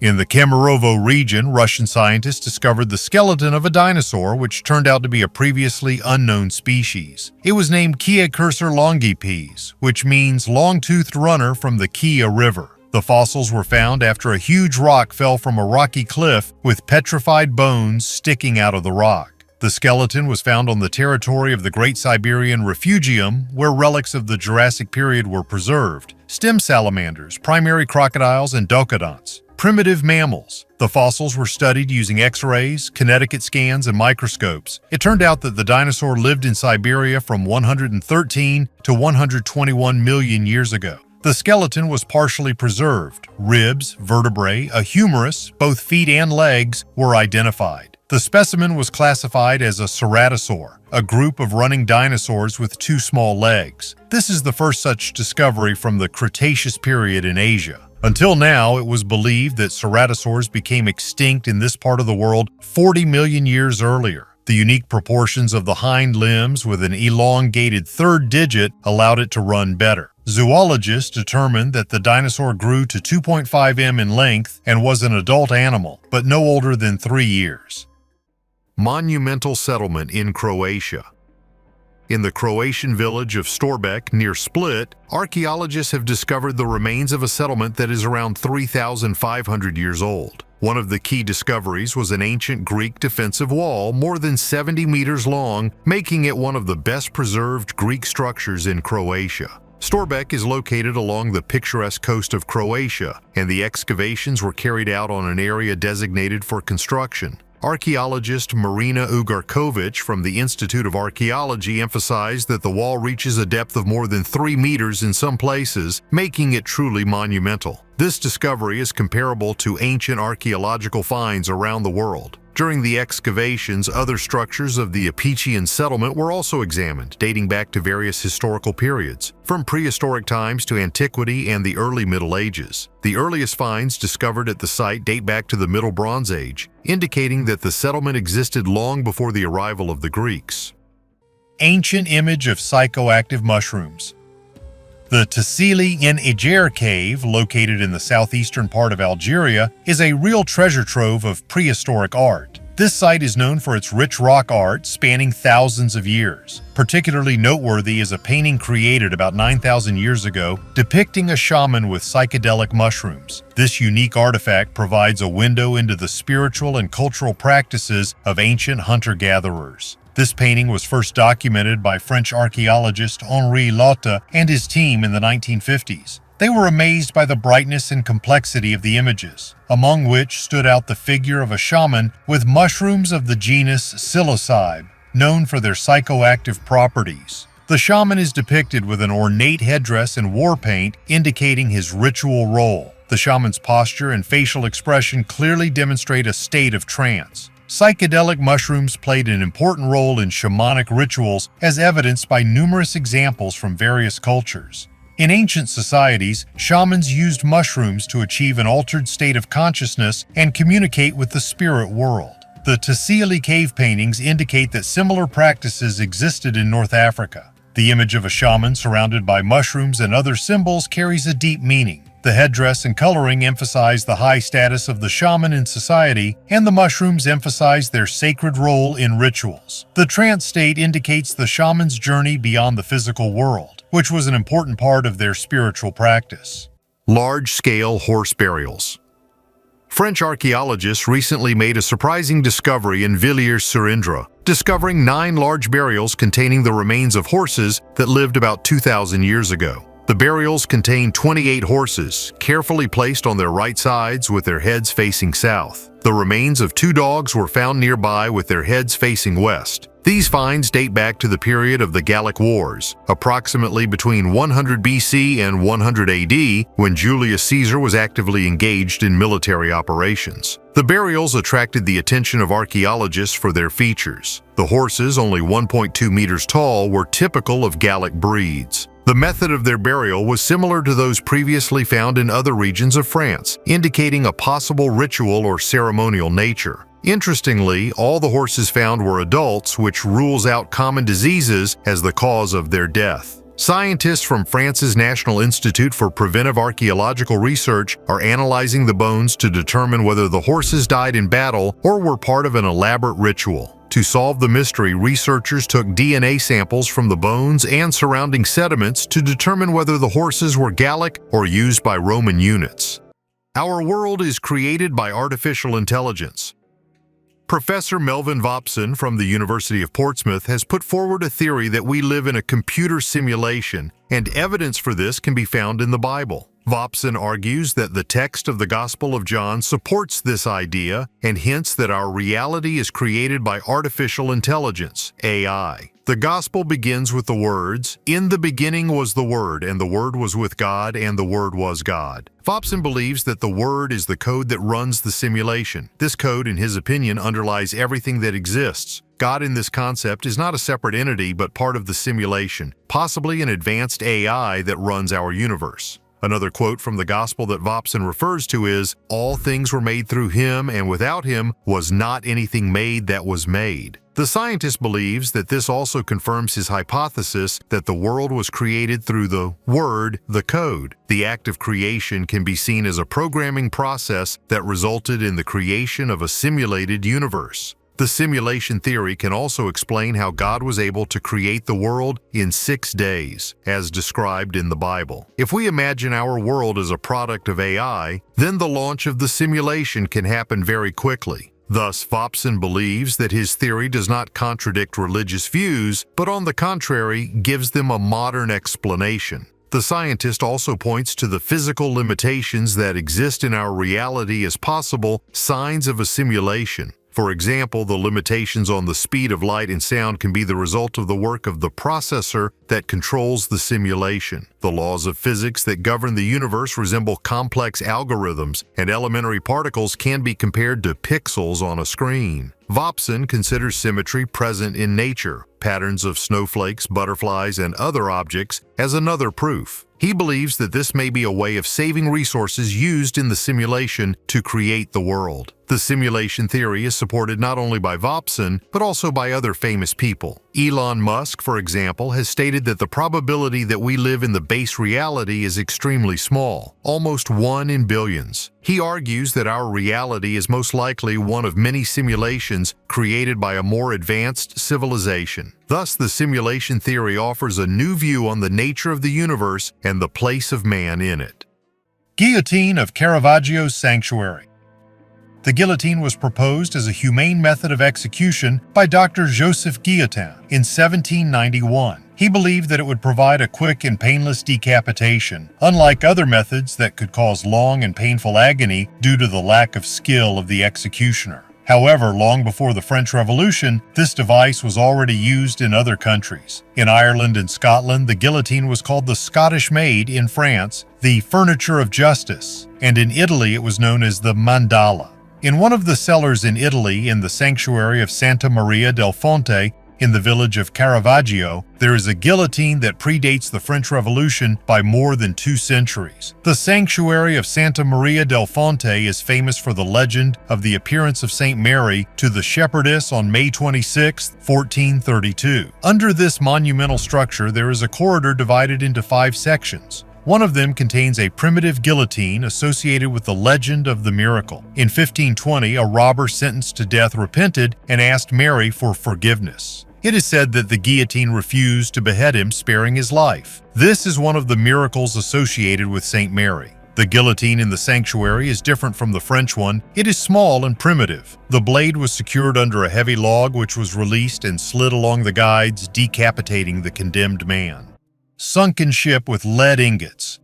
In the Kemerovo region, Russian scientists discovered the skeleton of a dinosaur which turned out to be a previously unknown species. It was named Kia cursor longipes, which means long-toothed runner from the Kia River. The fossils were found after a huge rock fell from a rocky cliff with petrified bones sticking out of the rock. The skeleton was found on the territory of the Great Siberian Refugium, where relics of the Jurassic period were preserved: stem salamanders, primary crocodiles, and docodonts. Primitive mammals. The fossils were studied using X-rays, Connecticut scans, and microscopes. It turned out that the dinosaur lived in Siberia from 113 to 121 million years ago. The skeleton was partially preserved. Ribs, vertebrae, a humerus, both feet and legs, were identified. The specimen was classified as a ceratosaur, a group of running dinosaurs with 2 small legs. This is the first such discovery from the Cretaceous period in Asia. Until now, it was believed that ceratosaurs became extinct in this part of the world 40 million years earlier. The unique proportions of the hind limbs with an elongated 3rd digit allowed it to run better. Zoologists determined that the dinosaur grew to 2.5 m in length and was an adult animal, but no older than 3 years. Monumental settlement in Croatia. In the Croatian village of Storbec near Split, archaeologists have discovered the remains of a settlement that is around 3,500 years old. One of the key discoveries was an ancient Greek defensive wall more than 70 meters long, making it one of the best preserved Greek structures in Croatia. Storbec is located along the picturesque coast of Croatia, and the excavations were carried out on an area designated for construction. Archaeologist Marina Ugarkovic from the Institute of Archaeology emphasized that the wall reaches a depth of more than 3 meters in some places, making it truly monumental. This discovery is comparable to ancient archaeological finds around the world. During the excavations, other structures of the Apician settlement were also examined, dating back to various historical periods, from prehistoric times to antiquity and the early Middle Ages. The earliest finds discovered at the site date back to the Middle Bronze Age, indicating that the settlement existed long before the arrival of the Greeks. Ancient image of psychoactive mushrooms. The Tassili in Eger cave, located in the southeastern part of Algeria, is a real treasure trove of prehistoric art. This site is known for its rich rock art spanning thousands of years. Particularly noteworthy is a painting created about 9,000 years ago depicting a shaman with psychedelic mushrooms. This unique artifact provides a window into the spiritual and cultural practices of ancient hunter-gatherers. This painting was first documented by French archaeologist Henri Lotte and his team in the 1950s. They were amazed by the brightness and complexity of the images, among which stood out the figure of a shaman with mushrooms of the genus psilocybe, known for their psychoactive properties. The shaman is depicted with an ornate headdress and war paint indicating his ritual role. The shaman's posture and facial expression clearly demonstrate a state of trance. Psychedelic mushrooms played an important role in shamanic rituals, as evidenced by numerous examples from various cultures. In ancient societies, shamans used mushrooms to achieve an altered state of consciousness and communicate with the spirit world. The Tassili cave paintings indicate that similar practices existed in North Africa. The image of a shaman surrounded by mushrooms and other symbols carries a deep meaning. The headdress and coloring emphasize the high status of the shaman in society, and the mushrooms emphasize their sacred role in rituals. The trance state indicates the shaman's journey beyond the physical world, which was an important part of their spiritual practice. Large-scale horse burials. French archaeologists recently made a surprising discovery in Villiers-sur-Indre, discovering 9 large burials containing the remains of horses that lived about 2,000 years ago. The burials contain 28 horses, carefully placed on their right sides with their heads facing south. The remains of 2 dogs were found nearby with their heads facing west. These finds date back to the period of the Gallic Wars, approximately between 100 BC and 100 AD, when Julius Caesar was actively engaged in military operations. The burials attracted the attention of archaeologists for their features. The horses, only 1.2 meters tall, were typical of Gallic breeds. The method of their burial was similar to those previously found in other regions of France, indicating a possible ritual or ceremonial nature. Interestingly, all the horses found were adults, which rules out common diseases as the cause of their death. Scientists from France's National Institute for Preventive Archaeological Research are analyzing the bones to determine whether the horses died in battle or were part of an elaborate ritual. To solve the mystery, researchers took DNA samples from the bones and surrounding sediments to determine whether the horses were Gallic or used by Roman units. Our world is created by artificial intelligence. Professor Melvin Vopson from the University of Portsmouth has put forward a theory that we live in a computer simulation, and evidence for this can be found in the Bible. Vopson argues that the text of the Gospel of John supports this idea and hints that our reality is created by artificial intelligence, AI. The Gospel begins with the words, "In the beginning was the Word, and the Word was with God, and the Word was God." Vopson believes that the Word is the code that runs the simulation. This code, in his opinion, underlies everything that exists. God in this concept is not a separate entity but part of the simulation, possibly an advanced AI that runs our universe. Another quote from the Gospel that Vopson refers to is, "All things were made through him, and without him was not anything made that was made." The scientist believes that this also confirms his hypothesis that the world was created through the Word, the code. The act of creation can be seen as a programming process that resulted in the creation of a simulated universe. The simulation theory can also explain how God was able to create the world in 6 days, as described in the Bible. If we imagine our world as a product of AI, then the launch of the simulation can happen very quickly. Thus, Vopson believes that his theory does not contradict religious views, but on the contrary, gives them a modern explanation. The scientist also points to the physical limitations that exist in our reality as possible signs of a simulation. For example, the limitations on the speed of light and sound can be the result of the work of the processor that controls the simulation. The laws of physics that govern the universe resemble complex algorithms, and elementary particles can be compared to pixels on a screen. Vopson considers symmetry present in nature, patterns of snowflakes, butterflies, and other objects, as another proof. He believes that this may be a way of saving resources used in the simulation to create the world. The simulation theory is supported not only by Vopson, but also by other famous people. Elon Musk, for example, has stated that the probability that we live in the base reality is extremely small, almost 1 in billions. He argues that our reality is most likely one of many simulations created by a more advanced civilization. Thus, the simulation theory offers a new view on the nature of the universe and the place of man in it. Guillotine of Caravaggio's Sanctuary. The guillotine was proposed as a humane method of execution by Dr. Joseph Guillotin in 1791. He believed that it would provide a quick and painless decapitation, unlike other methods that could cause long and painful agony due to the lack of skill of the executioner. However, long before the French Revolution, this device was already used in other countries. In Ireland and Scotland, the guillotine was called the Scottish Maid, in France, the furniture of justice, and in Italy it was known as the mandala. In one of the cellars in Italy, in the sanctuary of Santa Maria del Fonte, in the village of Caravaggio, there is a guillotine that predates the French Revolution by more than 2 centuries. The sanctuary of Santa Maria del Fonte is famous for the legend of the appearance of Saint Mary to the shepherdess on May 26, 1432. Under this monumental structure, there is a corridor divided into 5 sections. One of them contains a primitive guillotine associated with the legend of the miracle. In 1520, a robber sentenced to death repented and asked Mary for forgiveness. It is said that the guillotine refused to behead him, sparing his life. This is one of the miracles associated with Saint Mary. The guillotine in the sanctuary is different from the French one. It is small and primitive. The blade was secured under a heavy log which was released and slid along the guides, decapitating the condemned man. Sunken ship with lead ingots.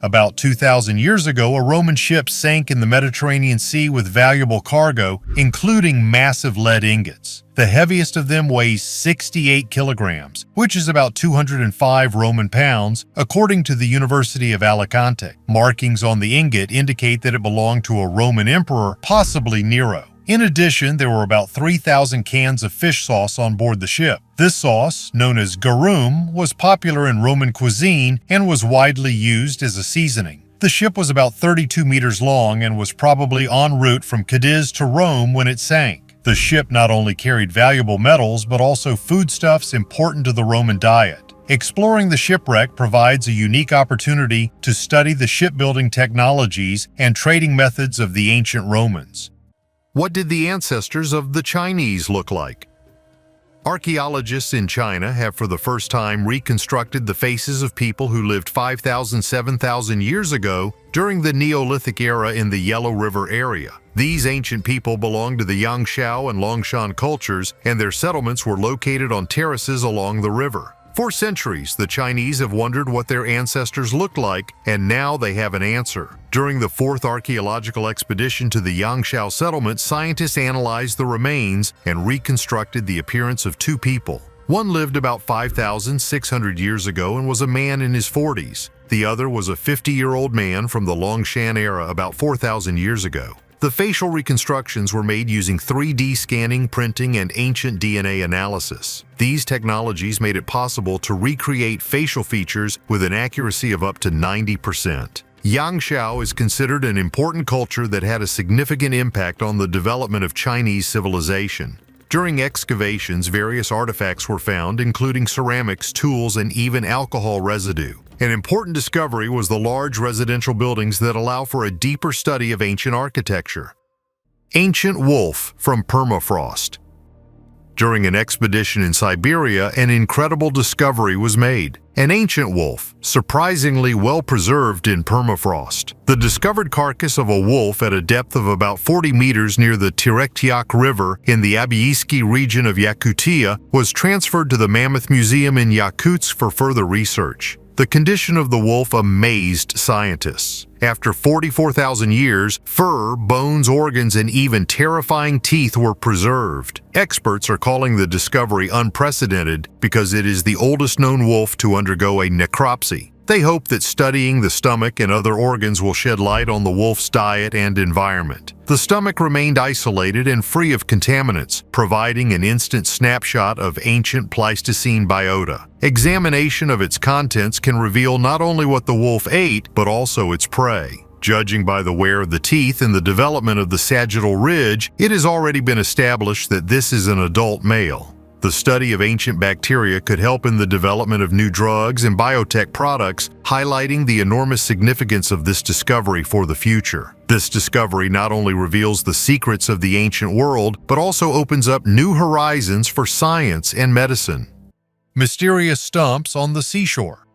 About 2,000 years ago, a Roman ship sank in the Mediterranean Sea with valuable cargo, including massive lead ingots. The heaviest of them weighs 68 kilograms, which is about 205 Roman pounds, according to the University of Alicante. Markings on the ingot indicate that it belonged to a Roman emperor, possibly Nero. In addition, there were about 3,000 cans of fish sauce on board the ship. This sauce, known as garum, was popular in Roman cuisine and was widely used as a seasoning. The ship was about 32 meters long and was probably en route from Cadiz to Rome when it sank. The ship not only carried valuable metals but also foodstuffs important to the Roman diet. Exploring the shipwreck provides a unique opportunity to study the shipbuilding technologies and trading methods of the ancient Romans. What did the ancestors of the Chinese look like? Archaeologists in China have for the first time reconstructed the faces of people who lived 5,000, 7,000 years ago during the Neolithic era in the Yellow River area. These ancient people belonged to the Yangshao and Longshan cultures, and their settlements were located on terraces along the river. For centuries, the Chinese have wondered what their ancestors looked like, and now they have an answer. During the 4th archaeological expedition to the Yangshao settlement, scientists analyzed the remains and reconstructed the appearance of 2 people. One lived about 5,600 years ago and was a man in his 40s. The other was a 50-year-old man from the Longshan era about 4,000 years ago. The facial reconstructions were made using 3D scanning, printing, and ancient DNA analysis. These technologies made it possible to recreate facial features with an accuracy of up to 90%. Yangshao is considered an important culture that had a significant impact on the development of Chinese civilization. During excavations, various artifacts were found, including ceramics, tools, and even alcohol residue. An important discovery was the large residential buildings that allow for a deeper study of ancient architecture. Ancient wolf from permafrost. During an expedition in Siberia, an incredible discovery was made. An ancient wolf, surprisingly well preserved in permafrost. The discovered carcass of a wolf at a depth of about 40 meters near the Terracotta River in the Albiysky region of Yakutia was transferred to the Mammoth Museum in Yakutsk for further research. The condition of the wolf amazed scientists. After 44,000 years, fur, bones, organs, and even terrifying teeth were preserved. Experts are calling the discovery unprecedented because it is the oldest known wolf to undergo a necropsy. They hope that studying the stomach and other organs will shed light on the wolf's diet and environment. The stomach remained isolated and free of contaminants, providing an instant snapshot of ancient Pleistocene biota. Examination of its contents can reveal not only what the wolf ate, but also its prey. Judging by the wear of the teeth and the development of the sagittal ridge, it has already been established that this is an adult male. The study of ancient bacteria could help in the development of new drugs and biotech products, highlighting the enormous significance of this discovery for the future. This discovery not only reveals the secrets of the ancient world, but also opens up new horizons for science and medicine. Mysterious stumps on the seashore.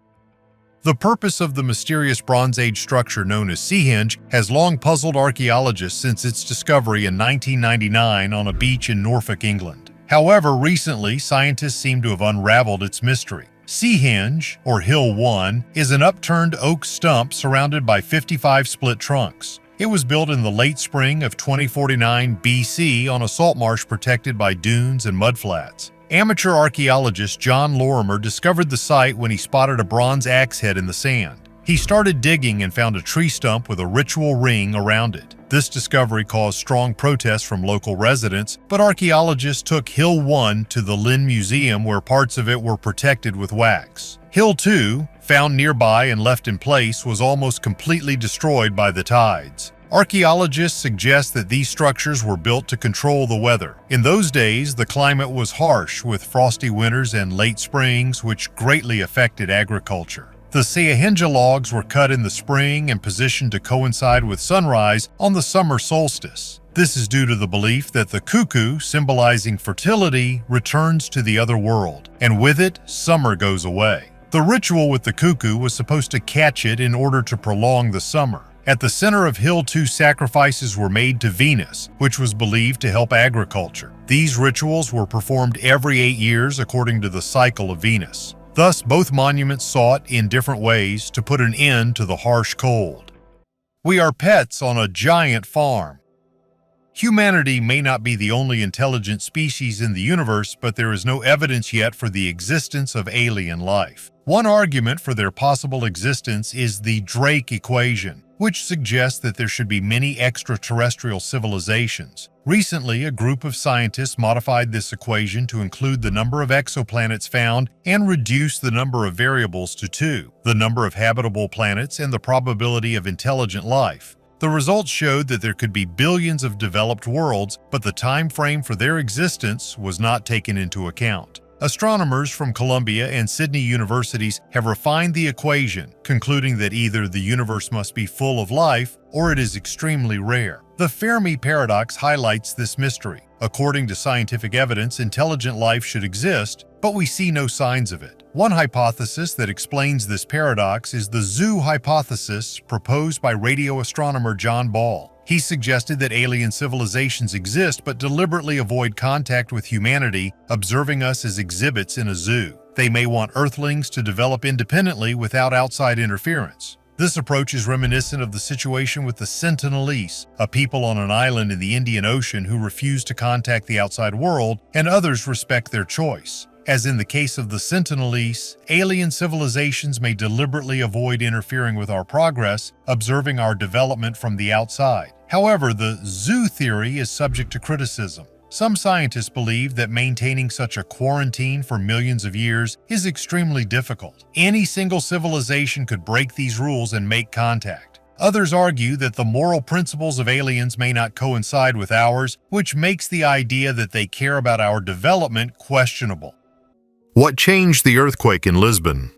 The purpose of the mysterious Bronze Age structure known as Stonehenge has long puzzled archaeologists since its discovery in 1999 on a beach in Norfolk, England. However, recently, scientists seem to have unraveled its mystery. Stonehenge, or Hill 1, is an upturned oak stump surrounded by 55 split trunks. It was built in the late spring of 2049 BC on a salt marsh protected by dunes and mudflats. Amateur archaeologist John Lorimer discovered the site when he spotted a bronze axe head in the sand. He started digging and found a tree stump with a ritual ring around it. This discovery caused strong protests from local residents, but archaeologists took Hill 1 to the Lynn Museum where parts of it were protected with wax. Hill 2, found nearby and left in place, was almost completely destroyed by the tides. Archaeologists suggest that these structures were built to control the weather. In those days, the climate was harsh with frosty winters and late springs, which greatly affected agriculture. The Stonehenge logs were cut in the spring and positioned to coincide with sunrise on the summer solstice. This is due to the belief that the cuckoo, symbolizing fertility, returns to the other world, and with it, summer goes away. The ritual with the cuckoo was supposed to catch it in order to prolong the summer. At the center of Hill 2, sacrifices were made to Venus, which was believed to help agriculture. These rituals were performed every 8 years according to the cycle of Venus. Thus, both monuments sought, in different ways, to put an end to the harsh cold. We are pets on a giant farm. Humanity may not be the only intelligent species in the universe, but there is no evidence yet for the existence of alien life. One argument for their possible existence is the Drake equation, which suggests that there should be many extraterrestrial civilizations. Recently, a group of scientists modified this equation to include the number of exoplanets found and reduce the number of variables to 2, the number of habitable planets and the probability of intelligent life. The results showed that there could be billions of developed worlds, but the time frame for their existence was not taken into account. Astronomers from Columbia and Sydney universities have refined the equation, concluding that either the universe must be full of life or it is extremely rare. The Fermi paradox highlights this mystery. According to scientific evidence, intelligent life should exist, but we see no signs of it. One hypothesis that explains this paradox is the zoo hypothesis proposed by radio astronomer John Ball. He suggested that alien civilizations exist but deliberately avoid contact with humanity, observing us as exhibits in a zoo. They may want Earthlings to develop independently without outside interference. This approach is reminiscent of the situation with the Sentinelese, a people on an island in the Indian Ocean who refuse to contact the outside world, and others respect their choice. As in the case of the Sentinelese, alien civilizations may deliberately avoid interfering with our progress, observing our development from the outside. However, the zoo theory is subject to criticism. Some scientists believe that maintaining such a quarantine for millions of years is extremely difficult. Any single civilization could break these rules and make contact. Others argue that the moral principles of aliens may not coincide with ours, which makes the idea that they care about our development questionable. What changed the earthquake in Lisbon?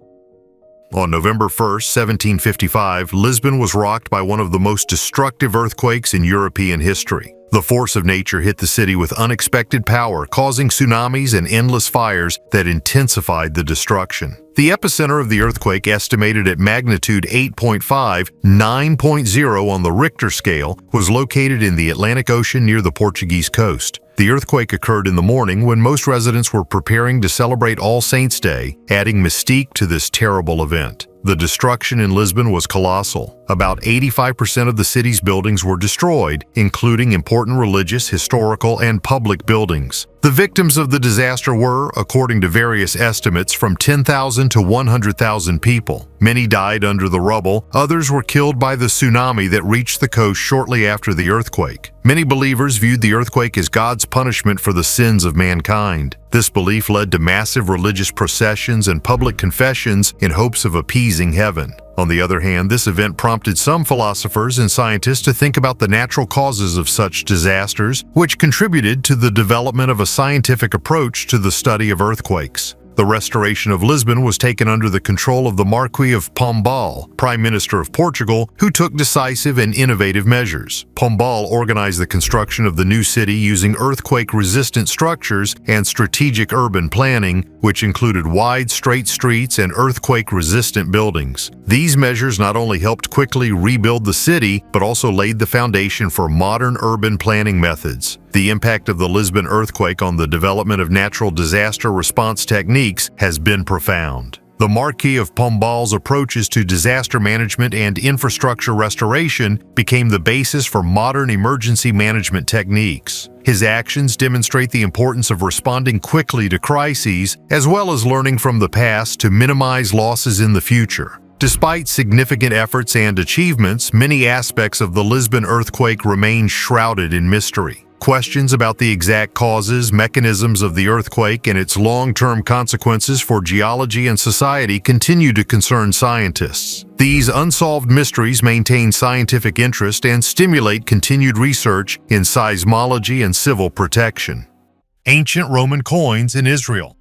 On November 1, 1755, Lisbon was rocked by one of the most destructive earthquakes in European history. The force of nature hit the city with unexpected power, causing tsunamis and endless fires that intensified the destruction. The epicenter of the earthquake, estimated at magnitude 8.5, 9.0 on the Richter scale, was located in the Atlantic Ocean near the Portuguese coast. The earthquake occurred in the morning when most residents were preparing to celebrate All Saints' Day, adding mystique to this terrible event. The destruction in Lisbon was colossal. About 85% of the city's buildings were destroyed, including important religious, historical, and public buildings. The victims of the disaster were, according to various estimates, from 10,000 to 100,000 people. Many died under the rubble, others were killed by the tsunami that reached the coast shortly after the earthquake. Many believers viewed the earthquake as God's punishment for the sins of mankind. This belief led to massive religious processions and public confessions in hopes of appeasing heaven. On the other hand, this event prompted some philosophers and scientists to think about the natural causes of such disasters, which contributed to the development of a scientific approach to the study of earthquakes. The restoration of Lisbon was taken under the control of the Marquis of Pombal, Prime Minister of Portugal, who took decisive and innovative measures. Pombal organized the construction of the new city using earthquake-resistant structures and strategic urban planning, which included wide, straight streets and earthquake-resistant buildings. These measures not only helped quickly rebuild the city, but also laid the foundation for modern urban planning methods. The impact of the Lisbon earthquake on the development of natural disaster response techniques has been profound. The Marquis of Pombal's approaches to disaster management and infrastructure restoration became the basis for modern emergency management techniques. His actions demonstrate the importance of responding quickly to crises, as well as learning from the past to minimize losses in the future. Despite significant efforts and achievements, many aspects of the Lisbon earthquake remain shrouded in mystery. Questions about the exact causes, mechanisms of the earthquake, and its long-term consequences for geology and society continue to concern scientists. These unsolved mysteries maintain scientific interest and stimulate continued research in seismology and civil protection. Ancient Roman coins in Israel.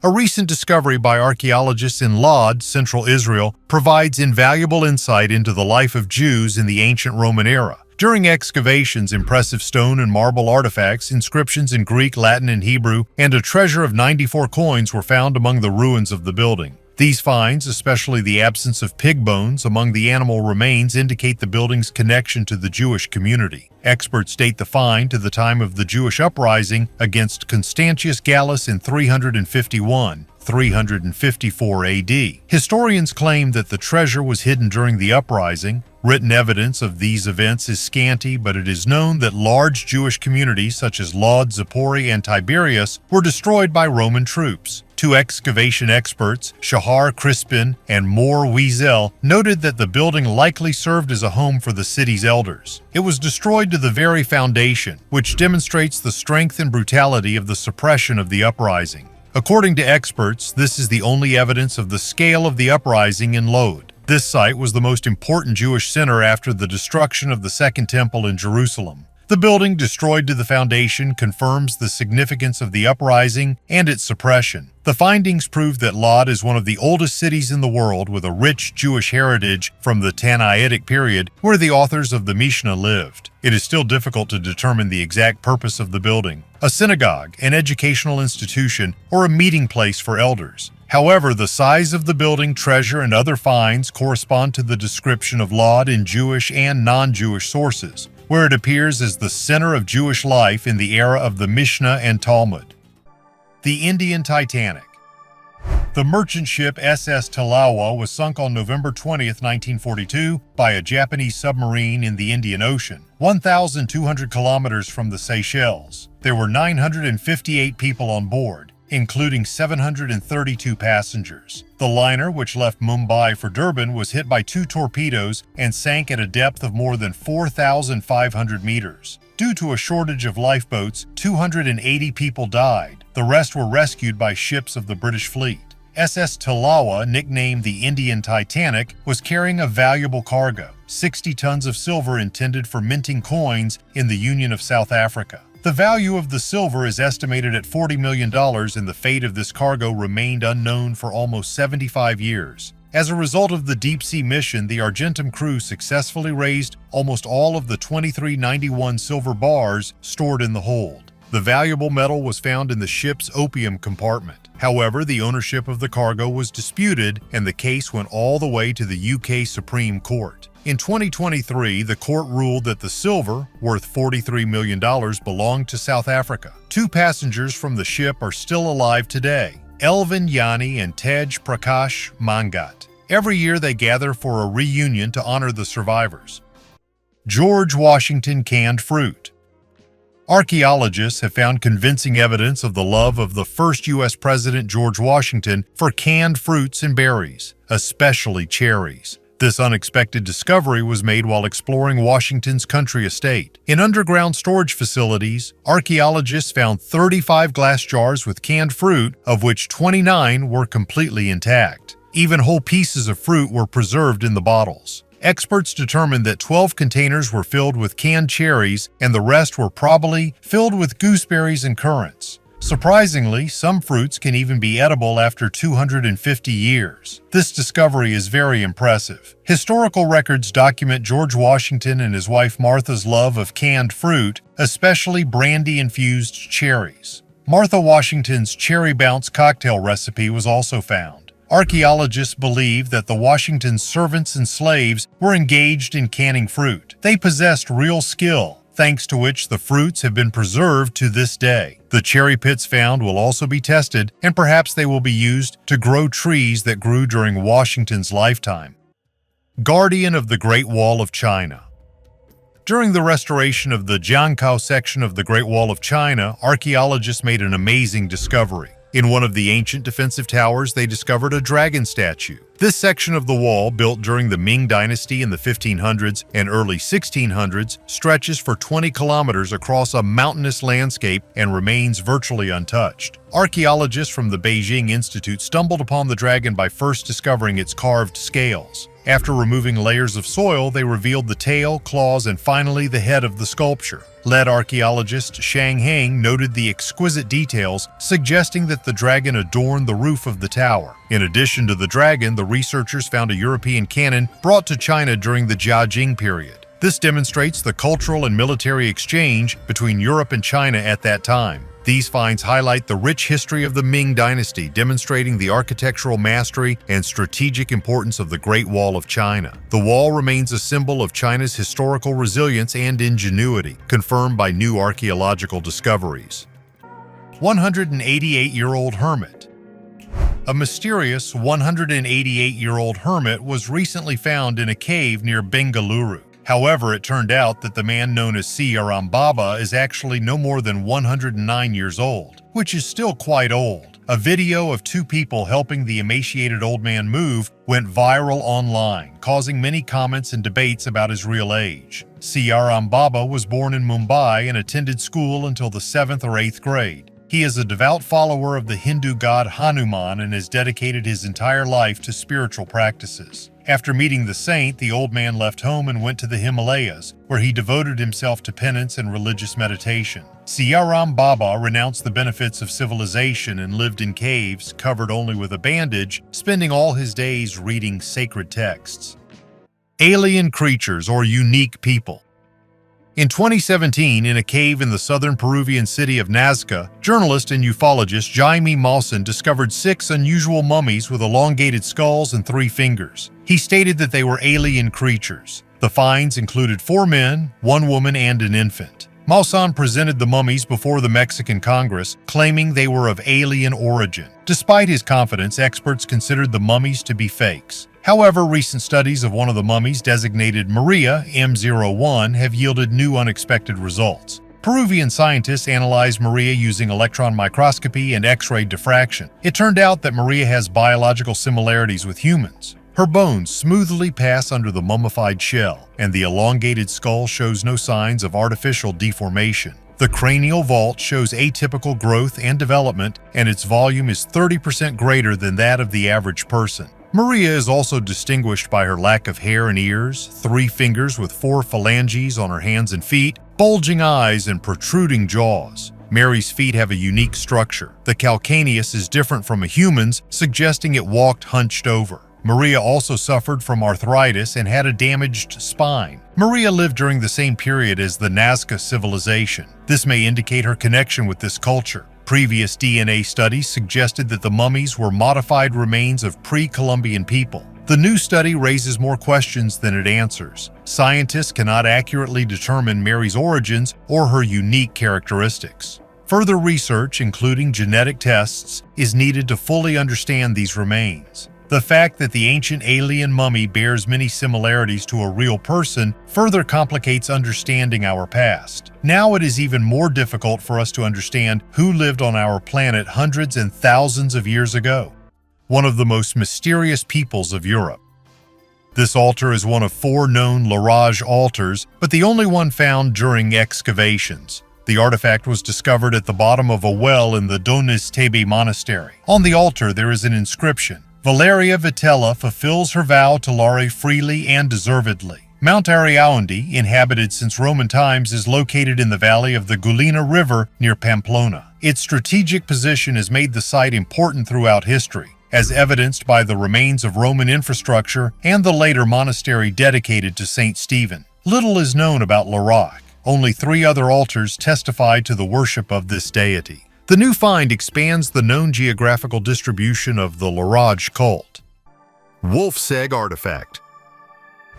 A recent discovery by archaeologists in Lod, central Israel, provides invaluable insight into the life of Jews in the ancient Roman era. During excavations, impressive stone and marble artifacts, inscriptions in Greek, Latin, and Hebrew, and a treasure of 94 coins were found among the ruins of the building. These finds, especially the absence of pig bones among the animal remains, indicate the building's connection to the Jewish community. Experts date the find to the time of the Jewish uprising against Constantius Gallus in 354 AD. Historians claim that the treasure was hidden during the uprising. Written evidence of these events is scanty, but it is known that large Jewish communities such as Lod, Zippori, and Tiberias were destroyed by Roman troops. Two excavation experts, Shahar Crispin and Mor Wiesel, noted that the building likely served as a home for the city's elders. It was destroyed to the very foundation, which demonstrates the strength and brutality of the suppression of the uprising. According to experts, this is the only evidence of the scale of the uprising in Lod. This site was the most important Jewish center after the destruction of the Second Temple in Jerusalem. The building, destroyed to the foundation, confirms the significance of the uprising and its suppression. The findings prove that Lod is one of the oldest cities in the world with a rich Jewish heritage from the Tannaitic period, where the authors of the Mishnah lived. It is still difficult to determine the exact purpose of the building: a synagogue, an educational institution, or a meeting place for elders. However, the size of the building, treasure, and other finds correspond to the description of Lod in Jewish and non-Jewish sources, where it appears as the center of Jewish life in the era of the Mishnah and Talmud. The Indian Titanic. The merchant ship SS Talawa was sunk on November 20, 1942, by a Japanese submarine in the Indian Ocean, 1,200 kilometers from the Seychelles. There were 958 people on board, including 732 passengers. The liner, which left Mumbai for Durban, was hit by two torpedoes and sank at a depth of more than 4,500 meters. Due to a shortage of lifeboats, 280 people died. The rest were rescued by ships of the British fleet. SS Talawa, nicknamed the Indian Titanic, was carrying a valuable cargo, 60 tons of silver intended for minting coins in the Union of South Africa. The value of the silver is estimated at $40 million, and the fate of this cargo remained unknown for almost 75 years. As a result of the deep-sea mission, the Argentum crew successfully raised almost all of the 2391 silver bars stored in the hold. The valuable metal was found in the ship's opium compartment. However, the ownership of the cargo was disputed, and the case went all the way to the UK Supreme Court. In 2023, the court ruled that the silver, worth $43 million, belonged to South Africa. 2 passengers from the ship are still alive today: Elvin Yani and Tej Prakash Mangat. Every year they gather for a reunion to honor the survivors. George Washington canned fruit. Archaeologists have found convincing evidence of the love of the first U.S. President George Washington for canned fruits and berries, especially cherries. This unexpected discovery was made while exploring Washington's country estate. In underground storage facilities, archaeologists found 35 glass jars with canned fruit, of which 29 were completely intact. Even whole pieces of fruit were preserved in the bottles. Experts determined that 12 containers were filled with canned cherries, and the rest were probably filled with gooseberries and currants. Surprisingly, some fruits can even be edible after 250 years. This discovery is very impressive. Historical records document George Washington and his wife Martha's love of canned fruit, especially brandy-infused cherries. Martha Washington's Cherry Bounce cocktail recipe was also found. Archaeologists believe that the Washington servants and slaves were engaged in canning fruit. They possessed real skill, thanks to which the fruits have been preserved to this day. The cherry pits found will also be tested, and perhaps they will be used to grow trees that grew during Washington's lifetime. Guardian of the Great Wall of China. During the restoration of the Jiangkou section of the Great Wall of China, archaeologists made an amazing discovery. In one of the ancient defensive towers, they discovered a dragon statue. This section of the wall, built during the Ming Dynasty in the 1500s and early 1600s, stretches for 20 kilometers across a mountainous landscape and remains virtually untouched. Archaeologists from the Beijing Institute stumbled upon the dragon by first discovering its carved scales. After removing layers of soil, they revealed the tail, claws, and finally the head of the sculpture. Lead archaeologist Shang Heng noted the exquisite details, suggesting that the dragon adorned the roof of the tower. In addition to the dragon, the researchers found a European cannon brought to China during the Jiajing period. This demonstrates the cultural and military exchange between Europe and China at that time. These finds highlight the rich history of the Ming Dynasty, demonstrating the architectural mastery and strategic importance of the Great Wall of China. The wall remains a symbol of China's historical resilience and ingenuity, confirmed by new archaeological discoveries. 188-year-old hermit. A mysterious 188-year-old hermit was recently found in a cave near Bengaluru. However, it turned out that the man known as Siaram Baba is actually no more than 109 years old, which is still quite old. A video of 2 people helping the emaciated old man move went viral online, causing many comments and debates about his real age. Siaram Baba was born in Mumbai and attended school until the 7th or 8th grade. He is a devout follower of the Hindu god Hanuman and has dedicated his entire life to spiritual practices. After meeting the saint, the old man left home and went to the Himalayas, where he devoted himself to penance and religious meditation. Siaram Baba renounced the benefits of civilization and lived in caves, covered only with a bandage, spending all his days reading sacred texts. Alien creatures or unique people. In 2017, in a cave in the southern Peruvian city of Nazca, journalist and ufologist Jaime Mawson discovered 6 unusual mummies with elongated skulls and 3 fingers. He stated that they were alien creatures. The finds included 4 men, 1 woman, and an infant. Mawson presented the mummies before the Mexican Congress, claiming they were of alien origin. Despite his confidence, experts considered the mummies to be fakes. However, recent studies of one of the mummies, designated Maria M01, have yielded new unexpected results. Peruvian scientists analyzed Maria using electron microscopy and X-ray diffraction. It turned out that Maria has biological similarities with humans. Her bones smoothly pass under the mummified shell, and the elongated skull shows no signs of artificial deformation. The cranial vault shows atypical growth and development, and its volume is 30% greater than that of the average person. Maria is also distinguished by her lack of hair and ears, 3 fingers with 4 phalanges on her hands and feet, bulging eyes, and protruding jaws. Mary's feet have a unique structure. The calcaneus is different from a human's, suggesting it walked hunched over. Maria also suffered from arthritis and had a damaged spine. Maria lived during the same period as the Nazca civilization. This may indicate her connection with this culture. Previous DNA studies suggested that the mummies were modified remains of pre-Columbian people. The new study raises more questions than it answers. Scientists cannot accurately determine Mary's origins or her unique characteristics. Further research, including genetic tests, is needed to fully understand these remains. The fact that the ancient alien mummy bears many similarities to a real person further complicates understanding our past. Now it is even more difficult for us to understand who lived on our planet hundreds and thousands of years ago. One of the most mysterious peoples of Europe. This altar is one of 4 known Larage altars, but the only one found during excavations. The artifact was discovered at the bottom of a well in the Gobekli Tepe monastery. On the altar there is an inscription. Valeria Vitella fulfills her vow to Lare freely and deservedly. Mount Archaeological, inhabited since Roman times, is located in the valley of the Gulina River near Pamplona. Its strategic position has made the site important throughout history, as evidenced by the remains of Roman infrastructure and the later monastery dedicated to Saint Stephen. Little is known about Larak. Only 3 other altars testify to the worship of this deity. The new find expands the known geographical distribution of the Larage cult. Wolf's Egg Artifact.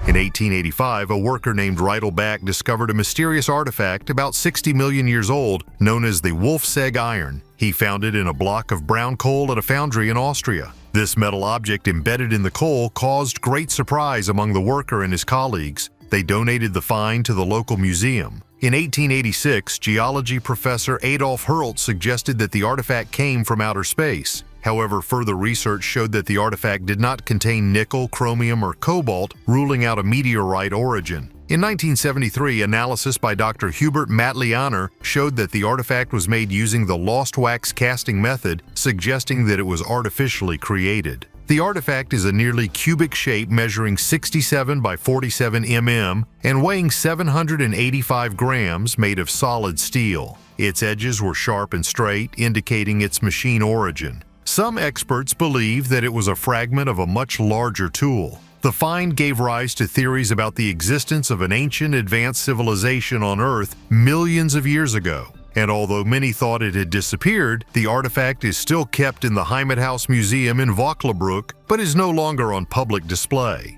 In 1885, a worker named Riedelbach discovered a mysterious artifact about 60 million years old known as the Wolf's Egg Iron. He found it in a block of brown coal at a foundry in Austria. This metal object embedded in the coal caused great surprise among the worker and his colleagues. They donated the find to the local museum. In 1886, geology professor Adolf Hurlt suggested that the artifact came from outer space. However, further research showed that the artifact did not contain nickel, chromium, or cobalt, ruling out a meteorite origin. In 1973, analysis by Dr. Hubert Matlianer showed that the artifact was made using the lost wax casting method, suggesting that it was artificially created. The artifact is a nearly cubic shape measuring 67 by 47 mm and weighing 785 grams, made of solid steel. Its edges were sharp and straight, indicating its machine origin. Some experts believe that it was a fragment of a much larger tool. The find gave rise to theories about the existence of an ancient advanced civilization on Earth millions of years ago. And although many thought it had disappeared, the artifact is still kept in the Heimathaus Museum in Vöcklabruck, but is no longer on public display.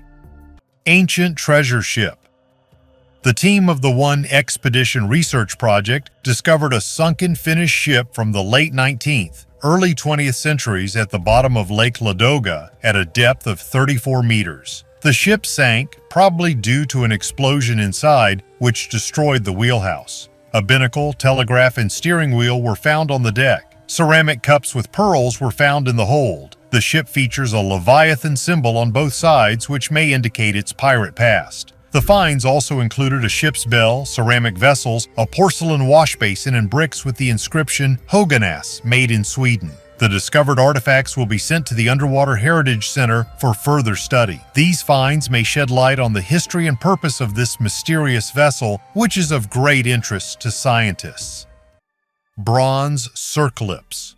Ancient Treasure Ship. The team of the One Expedition Research Project discovered a sunken Finnish ship from the late 19th, early 20th centuries at the bottom of Lake Ladoga at a depth of 34 meters. The ship sank, probably due to an explosion inside, which destroyed the wheelhouse. A binnacle, telegraph, and steering wheel were found on the deck. Ceramic cups with pearls were found in the hold. The ship features a Leviathan symbol on both sides, which may indicate its pirate past. The finds also included a ship's bell, ceramic vessels, a porcelain wash basin, and bricks with the inscription Höganäs, made in Sweden. The discovered artifacts will be sent to the Underwater Heritage Center for further study. These finds may shed light on the history and purpose of this mysterious vessel, which is of great interest to scientists. Bronze circlips.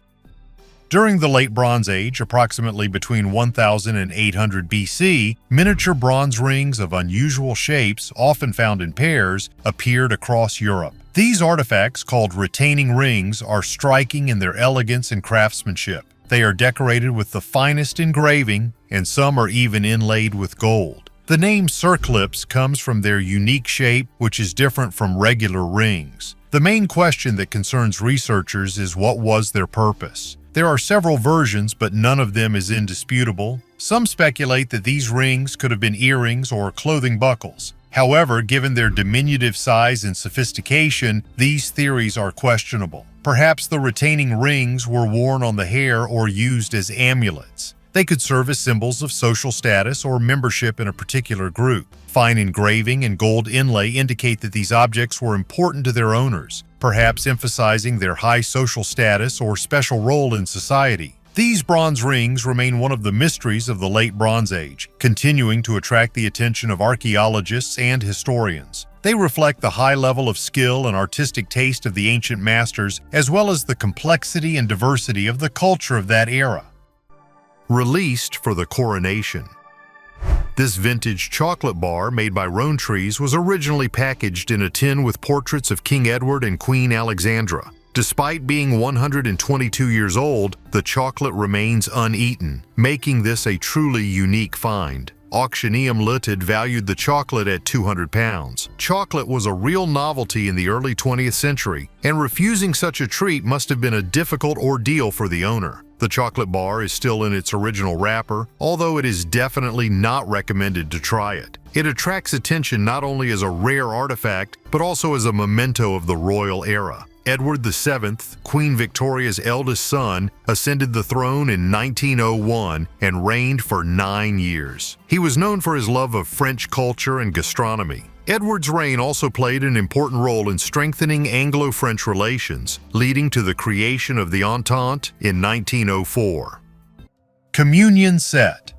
During the Late Bronze Age, approximately between 1000 and 800 BC, miniature bronze rings of unusual shapes, often found in pairs, appeared across Europe. These artifacts, called retaining rings, are striking in their elegance and craftsmanship. They are decorated with the finest engraving, and some are even inlaid with gold. The name circlips comes from their unique shape, which is different from regular rings. The main question that concerns researchers is what was their purpose. There are several versions, but none of them is indisputable. Some speculate that these rings could have been earrings or clothing buckles. However, given their diminutive size and sophistication, these theories are questionable. Perhaps the retaining rings were worn on the hair or used as amulets. They could serve as symbols of social status or membership in a particular group. Fine engraving and gold inlay indicate that these objects were important to their owners, perhaps emphasizing their high social status or special role in society. These bronze rings remain one of the mysteries of the Late Bronze Age, continuing to attract the attention of archaeologists and historians. They reflect the high level of skill and artistic taste of the ancient masters, as well as the complexity and diversity of the culture of that era. Released for the coronation. This vintage chocolate bar made by roan trees was originally packaged in a tin with portraits of King Edward and Queen Alexandra. Despite being 122 years old, the chocolate remains uneaten, making this a truly unique find. Auctioneum Limited valued the chocolate at £200. Chocolate was a real novelty in the early 20th century, and refusing such a treat must have been a difficult ordeal for the owner. The chocolate bar is still in its original wrapper, although it is definitely not recommended to try it. It attracts attention not only as a rare artifact, but also as a memento of the royal era. Edward VII, Queen Victoria's eldest son, ascended the throne in 1901 and reigned for 9 years. He was known for his love of French culture and gastronomy. Edward's reign also played an important role in strengthening Anglo-French relations, leading to the creation of the Entente in 1904. Communion set.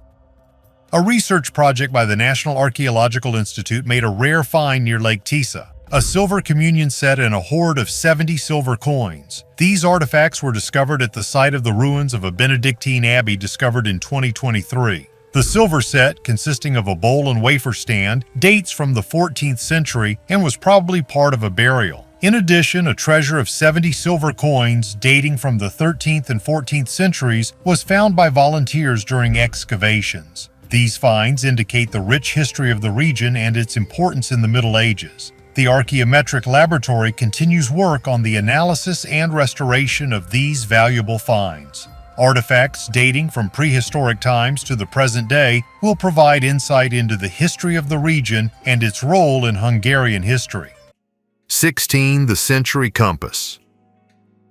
A research project by the National Archaeological Institute made a rare find near Lake Tisa, a silver communion set and a hoard of 70 silver coins. These artifacts were discovered at the site of the ruins of a Benedictine abbey discovered in 2023. The silver set, consisting of a bowl and wafer stand, dates from the 14th century and was probably part of a burial. In addition, a treasure of 70 silver coins dating from the 13th and 14th centuries was found by volunteers during excavations. These finds indicate the rich history of the region and its importance in the Middle Ages. The Archaeometric Laboratory continues work on the analysis and restoration of these valuable finds. Artifacts dating from prehistoric times to the present day will provide insight into the history of the region and its role in Hungarian history. 16th century compass.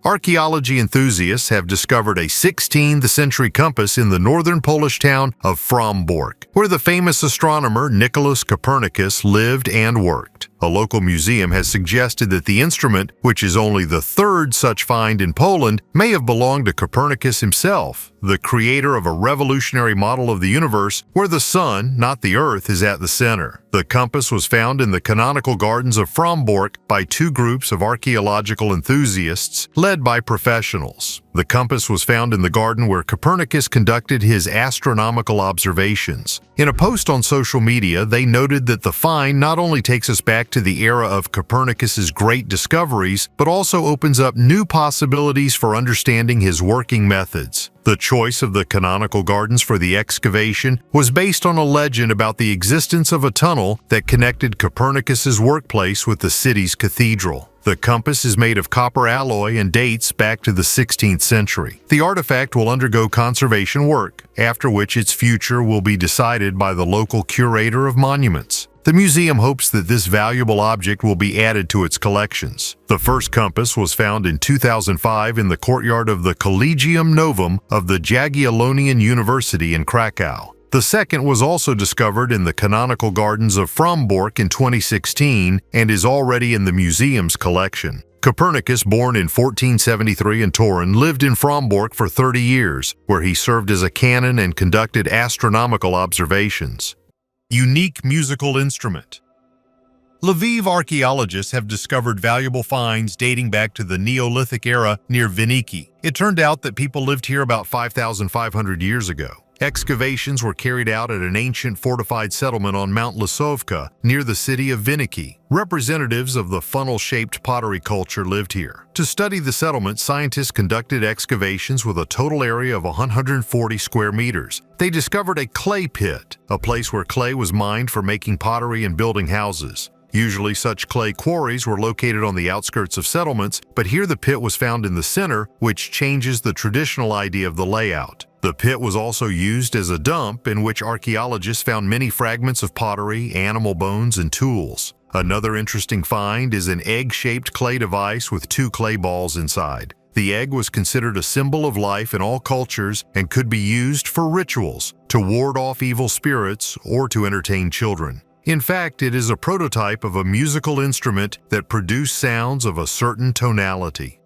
Archaeology enthusiasts have discovered a 16th century compass in the northern Polish town of Frombork, where the famous astronomer Nicholas Copernicus lived and worked. A local museum has suggested that the instrument, which is only the third such find in Poland, may have belonged to Copernicus himself, the creator of a revolutionary model of the universe where the sun, not the earth, is at the center. The compass was found in the canonical gardens of Frombork by two groups of archaeological enthusiasts led by professionals. The compass was found in the garden where Copernicus conducted his astronomical observations. In a post on social media, they noted that the find not only takes us back to the era of Copernicus's great discoveries, but also opens up new possibilities for understanding his working methods. The choice of the canonical gardens for the excavation was based on a legend about the existence of a tunnel that connected Copernicus's workplace with the city's cathedral. The compass is made of copper alloy and dates back to the 16th century. The artifact will undergo conservation work, after which its future will be decided by the local curator of monuments. The museum hopes that this valuable object will be added to its collections. The first compass was found in 2005 in the courtyard of the Collegium Novum of the Jagiellonian University in Krakow. The second was also discovered in the canonical gardens of Frombork in 2016 and is already in the museum's collection. Copernicus, born in 1473 in Turin, lived in Frombork for 30 years, where he served as a canon and conducted astronomical observations. Unique musical instrument. Lviv archaeologists have discovered valuable finds dating back to the Neolithic era near Vinnytsia. It turned out that people lived here about 5,500 years ago. Excavations were carried out at an ancient fortified settlement on Mount Lisovka near the city of Vinnytsia. Representatives of the funnel-shaped pottery culture lived here. To study the settlement, scientists conducted excavations with a total area of 140 square meters. They discovered a clay pit, a place where clay was mined for making pottery and building houses. Usually such clay quarries were located on the outskirts of settlements, but here the pit was found in the center, which changes the traditional idea of the layout. The pit was also used as a dump in which archaeologists found many fragments of pottery, animal bones, and tools. Another interesting find is an egg-shaped clay device with two clay balls inside. The egg was considered a symbol of life in all cultures and could be used for rituals, to ward off evil spirits, or to entertain children. In fact, it is a prototype of a musical instrument that produced sounds of a certain tonality.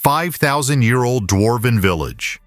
5,000-year-old dwarven village.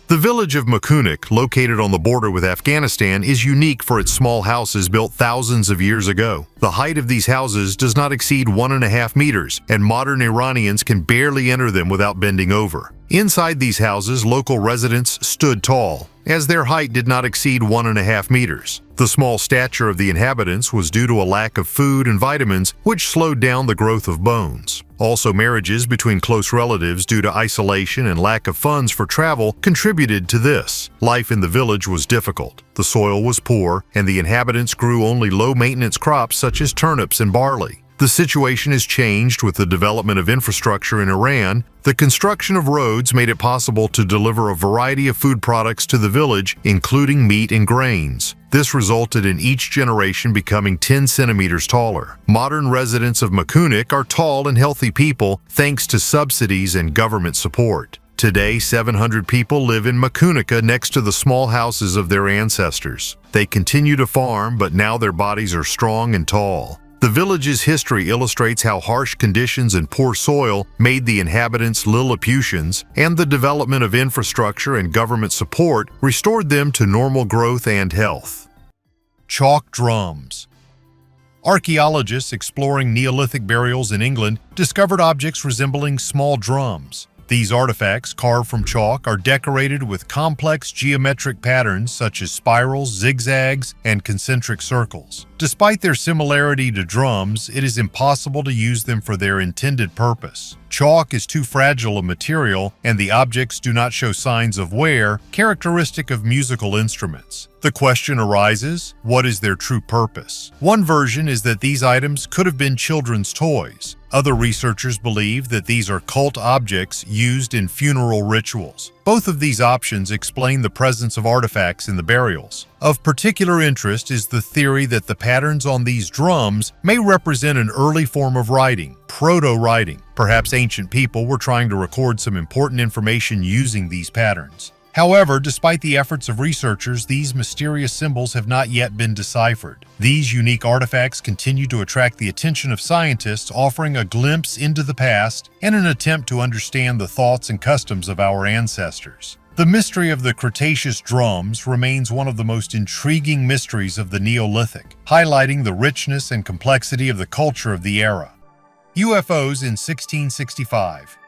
The village of Makunik, located on the border with Afghanistan, is unique for its small houses built thousands of years ago. The The height of these houses does not exceed 1.5 meters, and modern Iranians can barely enter them without bending over. Inside these houses, local residents stood tall, as their height did not exceed 1.5 meters. The small stature of the inhabitants was due to a lack of food and vitamins, which slowed down the growth of bones. Also, marriages between close relatives due to isolation and lack of funds for travel contributed to this. Life in the village was difficult. The soil was poor, and the inhabitants grew only low-maintenance crops such as turnips and barley. The situation has changed with the development of infrastructure in Iran. The construction of roads made it possible to deliver a variety of food products to the village, including meat and grains. This resulted in each generation becoming 10 centimeters taller. Modern residents of Makunik are tall and healthy people thanks to subsidies and government support. Today, 700 people live in Makunika next to the small houses of their ancestors. They continue to farm, but now their bodies are strong and tall. The village's history illustrates how harsh conditions and poor soil made the inhabitants Lilliputians, and the development of infrastructure and government support restored them to normal growth and health. Chalk drums. Archaeologists exploring Neolithic burials in England discovered objects resembling small drums. These artifacts, carved from chalk, are decorated with complex geometric patterns such as spirals, zigzags, and concentric circles. Despite their similarity to drums, it is impossible to use them for their intended purpose. Chalk is too fragile a material, and the objects do not show signs of wear, characteristic of musical instruments. The question arises, what is their true purpose? One version is that these items could have been children's toys. Other researchers believe that these are cult objects used in funeral rituals. Both of these options explain the presence of artifacts in the burials. Of particular interest is the theory that the patterns on these drums may represent an early form of writing, proto-writing. Perhaps ancient people were trying to record some important information using these patterns. However, despite the efforts of researchers, these mysterious symbols have not yet been deciphered. These unique artifacts continue to attract the attention of scientists, offering a glimpse into the past and an attempt to understand the thoughts and customs of our ancestors. The mystery of the Cretaceous drums remains one of the most intriguing mysteries of the Neolithic, highlighting the richness and complexity of the culture of the era. UFOs in 1665.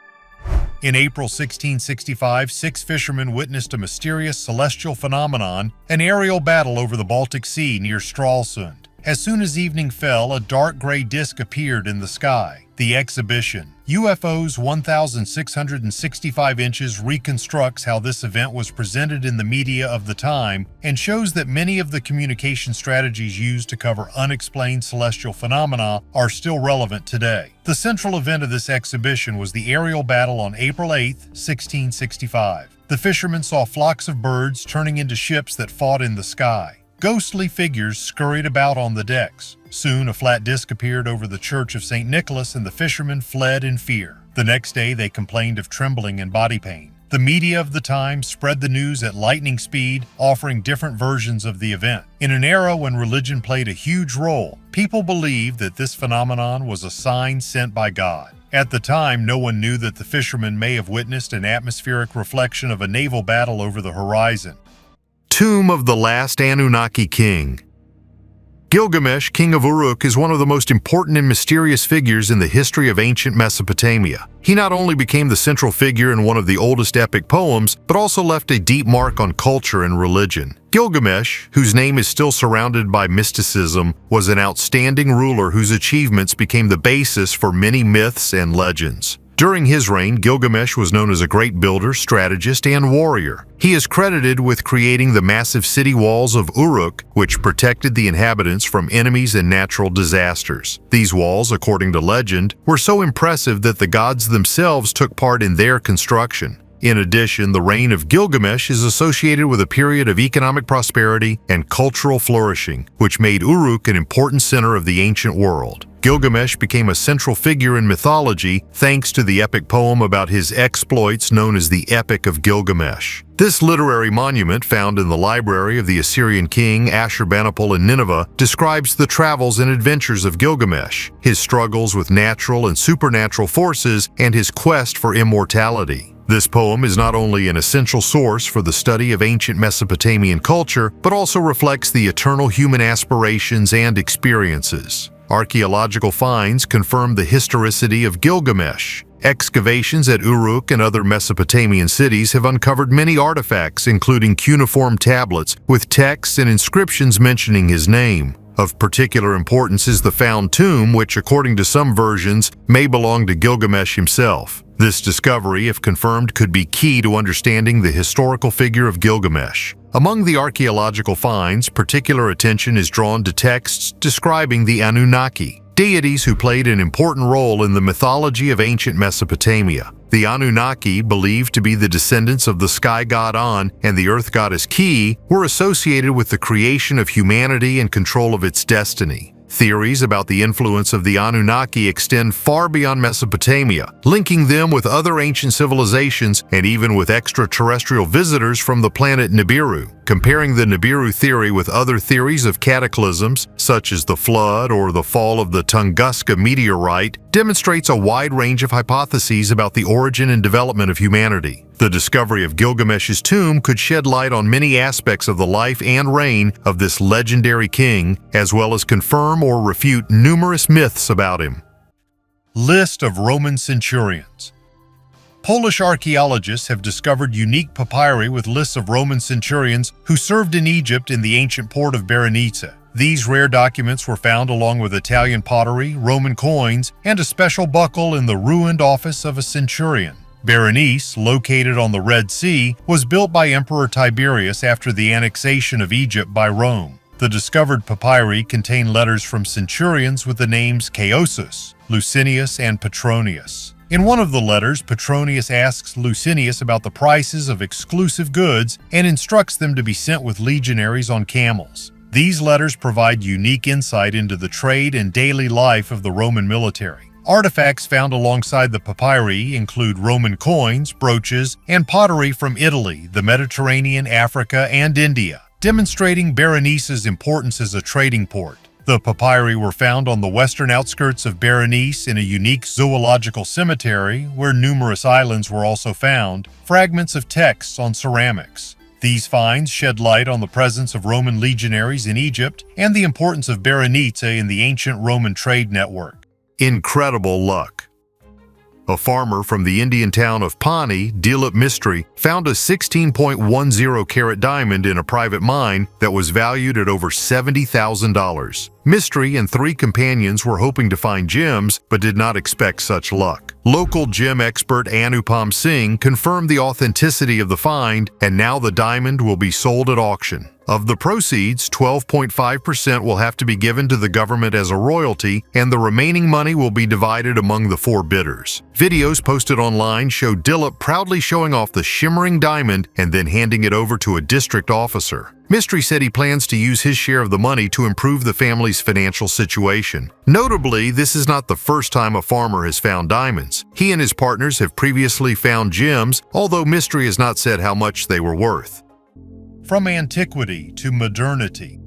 In April 1665, 6 fishermen witnessed a mysterious celestial phenomenon, an aerial battle over the Baltic Sea near Stralsund. As soon as evening fell, a dark gray disk appeared in the sky. The exhibition, UFOs 1,665 inches, reconstructs how this event was presented in the media of the time and shows that many of the communication strategies used to cover unexplained celestial phenomena are still relevant today. The central event of this exhibition was the aerial battle on April 8, 1665. The fishermen saw flocks of birds turning into ships that fought in the sky. Ghostly figures scurried about on the decks. Soon, a flat disc appeared over the church of St. Nicholas, and the fishermen fled in fear. The next day, they complained of trembling and body pain. The media of the time spread the news at lightning speed, offering different versions of the event. In an era when religion played a huge role, people believed that this phenomenon was a sign sent by God. At the time, no one knew that the fishermen may have witnessed an atmospheric reflection of a naval battle over the horizon. Tomb of the Last Anunnaki King. Gilgamesh, king of Uruk, is one of the most important and mysterious figures in the history of ancient Mesopotamia. He not only became the central figure in one of the oldest epic poems, but also left a deep mark on culture and religion. Gilgamesh, whose name is still surrounded by mysticism, was an outstanding ruler whose achievements became the basis for many myths and legends. During his reign, Gilgamesh was known as a great builder, strategist, and warrior. He is credited with creating the massive city walls of Uruk, which protected the inhabitants from enemies and natural disasters. These walls, according to legend, were so impressive that the gods themselves took part in their construction. In addition, the reign of Gilgamesh is associated with a period of economic prosperity and cultural flourishing, which made Uruk an important center of the ancient world. Gilgamesh became a central figure in mythology thanks to the epic poem about his exploits known as the Epic of Gilgamesh. This literary monument, found in the library of the Assyrian king Ashurbanipal in Nineveh, describes the travels and adventures of Gilgamesh, his struggles with natural and supernatural forces, and his quest for immortality. This poem is not only an essential source for the study of ancient Mesopotamian culture, but also reflects the eternal human aspirations and experiences. Archaeological finds confirm the historicity of Gilgamesh. Excavations at Uruk and other Mesopotamian cities have uncovered many artifacts, including cuneiform tablets with texts and inscriptions mentioning his name. Of particular importance is the found tomb, which, according to some versions, may belong to Gilgamesh himself. This discovery, if confirmed, could be key to understanding the historical figure of Gilgamesh. Among the archaeological finds, particular attention is drawn to texts describing the Anunnaki, deities who played an important role in the mythology of ancient Mesopotamia. The Anunnaki, believed to be the descendants of the sky god An and the earth goddess Ki, were associated with the creation of humanity and control of its destiny. Theories about the influence of the Anunnaki extend far beyond Mesopotamia, linking them with other ancient civilizations and even with extraterrestrial visitors from the planet Nibiru. Comparing the Nibiru theory with other theories of cataclysms, such as the flood or the fall of the Tunguska meteorite, demonstrates a wide range of hypotheses about the origin and development of humanity. The discovery of Gilgamesh's tomb could shed light on many aspects of the life and reign of this legendary king, as well as confirm or refute numerous myths about him. List of Roman centurions. Polish archaeologists have discovered unique papyri with lists of Roman centurions who served in Egypt in the ancient port of Berenice. These rare documents were found along with Italian pottery, Roman coins, and a special buckle in the ruined office of a centurion. Berenice, located on the Red Sea, was built by Emperor Tiberius after the annexation of Egypt by Rome. The discovered papyri contain letters from centurions with the names Caesus, Licinius, and Petronius. In one of the letters, Petronius asks Licinius about the prices of exclusive goods and instructs them to be sent with legionaries on camels. These letters provide unique insight into the trade and daily life of the Roman military. Artifacts found alongside the papyri include Roman coins, brooches, and pottery from Italy, the Mediterranean, Africa, and India, demonstrating Berenice's importance as a trading port. The papyri were found on the western outskirts of Berenice in a unique zoological cemetery where numerous islands were also found, fragments of texts on ceramics. These finds shed light on the presence of Roman legionaries in Egypt and the importance of Berenice in the ancient Roman trade network. Incredible luck. A farmer from the Indian town of Pani, Dilip Mistry, found a 16.10 carat diamond in a private mine that was valued at over $70,000. Mistry and 3 companions were hoping to find gems, but did not expect such luck. Local gem expert Anupam Singh confirmed the authenticity of the find, and now the diamond will be sold at auction. Of the proceeds, 12.5% will have to be given to the government as a royalty, and the remaining money will be divided among the 4 bidders. Videos posted online show Dilip proudly showing off the shimmering diamond and then handing it over to a district officer. Mistry said he plans to use his share of the money to improve the family's financial situation. Notably, this is not the first time a farmer has found diamonds. He and his partners have previously found gems, although Mistry has not said how much they were worth. From antiquity to modernity.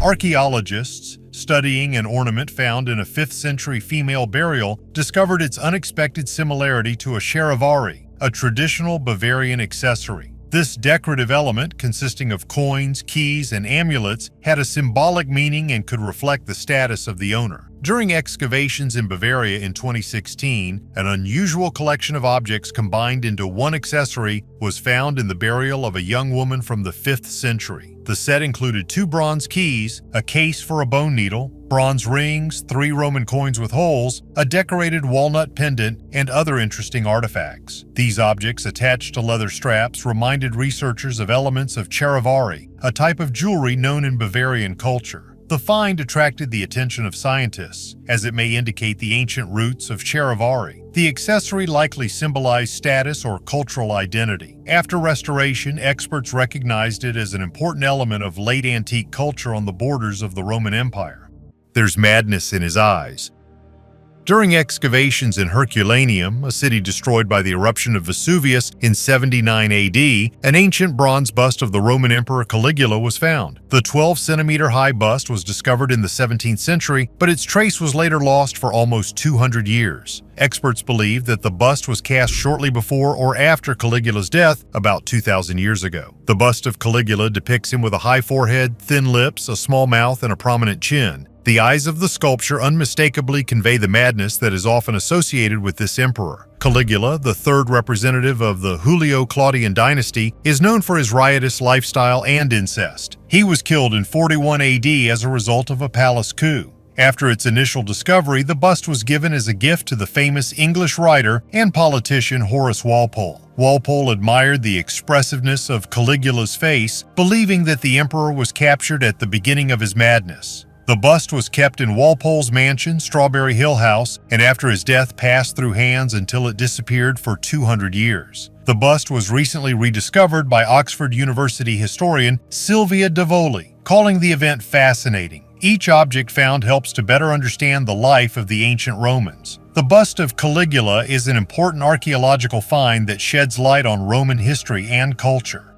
Archaeologists, studying an ornament found in a 5th century female burial, discovered its unexpected similarity to a charivari, a traditional Bavarian accessory. This decorative element, consisting of coins, keys, and amulets, had a symbolic meaning and could reflect the status of the owner. During excavations in Bavaria in 2016, an unusual collection of objects combined into one accessory was found in the burial of a young woman from the 5th century. The set included 2 bronze keys, a case for a bone needle, bronze rings, 3 Roman coins with holes, a decorated walnut pendant, and other interesting artifacts. These objects, attached to leather straps, reminded researchers of elements of charivari, a type of jewelry known in Bavarian culture. The find attracted the attention of scientists, as it may indicate the ancient roots of charivari. The accessory likely symbolized status or cultural identity. After restoration, experts recognized it as an important element of late antique culture on the borders of the Roman Empire. There's madness in his eyes. During excavations in Herculaneum, a city destroyed by the eruption of Vesuvius in 79 AD, an ancient bronze bust of the Roman Emperor Caligula was found. The 12-centimeter high bust was discovered in the 17th century, but its trace was later lost for almost 200 years. Experts believe that the bust was cast shortly before or after Caligula's death, about 2,000 years ago. The bust of Caligula depicts him with a high forehead, thin lips, a small mouth, and a prominent chin. The eyes of the sculpture unmistakably convey the madness that is often associated with this emperor. Caligula, the third representative of the Julio-Claudian dynasty, is known for his riotous lifestyle and incest. He was killed in 41 AD as a result of a palace coup. After its initial discovery, the bust was given as a gift to the famous English writer and politician Horace Walpole. Walpole admired the expressiveness of Caligula's face, believing that the emperor was captured at the beginning of his madness. The bust was kept in Walpole's mansion, Strawberry Hill House, and after his death passed through hands until it disappeared for 200 years. The bust was recently rediscovered by Oxford University historian Sylvia Davoli, calling the event fascinating. Each object found helps to better understand the life of the ancient Romans. The bust of Caligula is an important archaeological find that sheds light on Roman history and culture.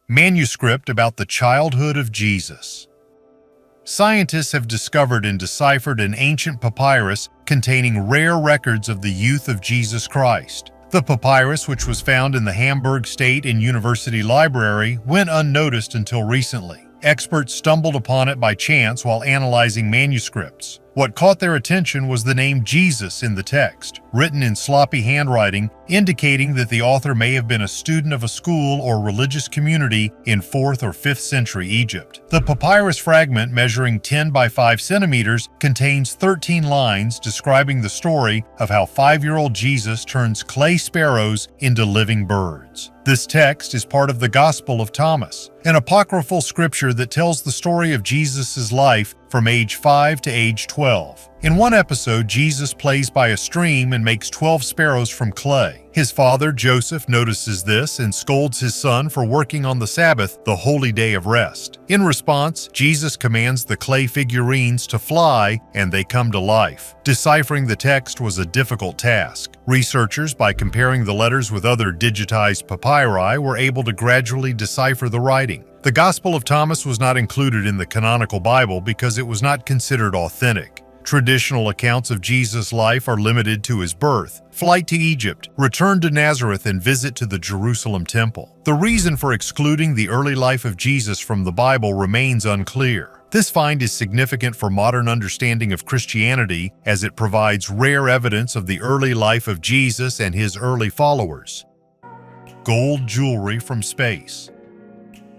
Manuscript about the childhood of Jesus. Scientists have discovered and deciphered an ancient papyrus containing rare records of the youth of Jesus Christ. The papyrus, which was found in the Hamburg State and University Library, went unnoticed until recently. Experts stumbled upon it by chance while analyzing manuscripts. What caught their attention was the name Jesus in the text, written in sloppy handwriting, indicating that the author may have been a student of a school or religious community in 4th or 5th century Egypt. The papyrus fragment, measuring 10 by 5 centimeters, contains 13 lines describing the story of how 5-year-old Jesus turns clay sparrows into living birds. This text is part of the Gospel of Thomas, an apocryphal scripture that tells the story of Jesus' life from age 5 to age 12. In one episode, Jesus plays by a stream and makes 12 sparrows from clay. His father, Joseph, notices this and scolds his son for working on the Sabbath, the holy day of rest. In response, Jesus commands the clay figurines to fly, and they come to life. Deciphering the text was a difficult task. Researchers, by comparing the letters with other digitized papyri, were able to gradually decipher the writing. The Gospel of Thomas was not included in the canonical Bible because it was not considered authentic. Traditional accounts of Jesus' life are limited to his birth, flight to Egypt, return to Nazareth, and visit to the Jerusalem temple. The reason for excluding the early life of Jesus from the Bible remains unclear. This find is significant for modern understanding of Christianity as it provides rare evidence of the early life of Jesus and his early followers. Gold jewelry from space.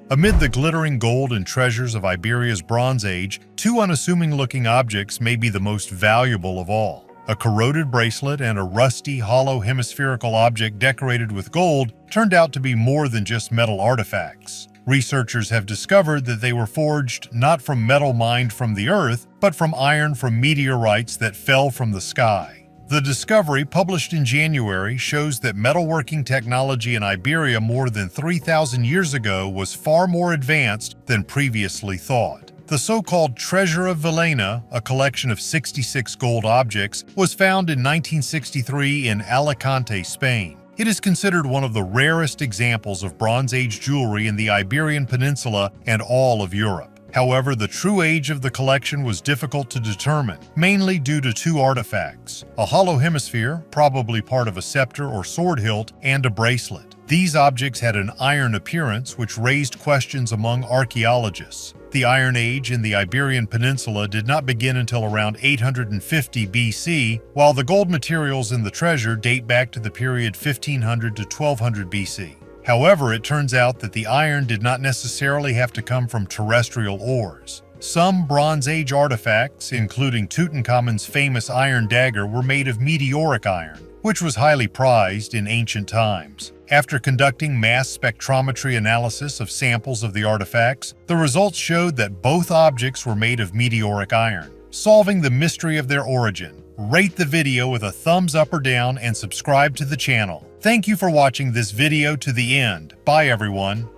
Amid the glittering gold and treasures of Iberia's Bronze Age, two unassuming-looking objects may be the most valuable of all. A corroded bracelet and a rusty, hollow hemispherical object decorated with gold turned out to be more than just metal artifacts. Researchers have discovered that they were forged not from metal mined from the earth, but from iron from meteorites that fell from the sky. The discovery, published in January, shows that metalworking technology in Iberia more than 3,000 years ago was far more advanced than previously thought. The so-called Treasure of Villena, a collection of 66 gold objects, was found in 1963 in Alicante, Spain. It is considered one of the rarest examples of Bronze Age jewelry in the Iberian Peninsula and all of Europe. However, the true age of the collection was difficult to determine, mainly due to two artifacts: a hollow hemisphere, probably part of a scepter or sword hilt, and a bracelet. These objects had an iron appearance, which raised questions among archaeologists. The Iron Age in the Iberian Peninsula did not begin until around 850 BC, while the gold materials in the treasure date back to the period 1500 to 1200 BC. However, it turns out that the iron did not necessarily have to come from terrestrial ores. Some Bronze Age artifacts, including Tutankhamun's famous iron dagger, were made of meteoric iron, which was highly prized in ancient times. After conducting mass spectrometry analysis of samples of the artifacts, the results showed that both objects were made of meteoric iron, solving the mystery of their origin. Rate the video with a thumbs up or down and subscribe to the channel. Thank you for watching this video to the end. Bye everyone.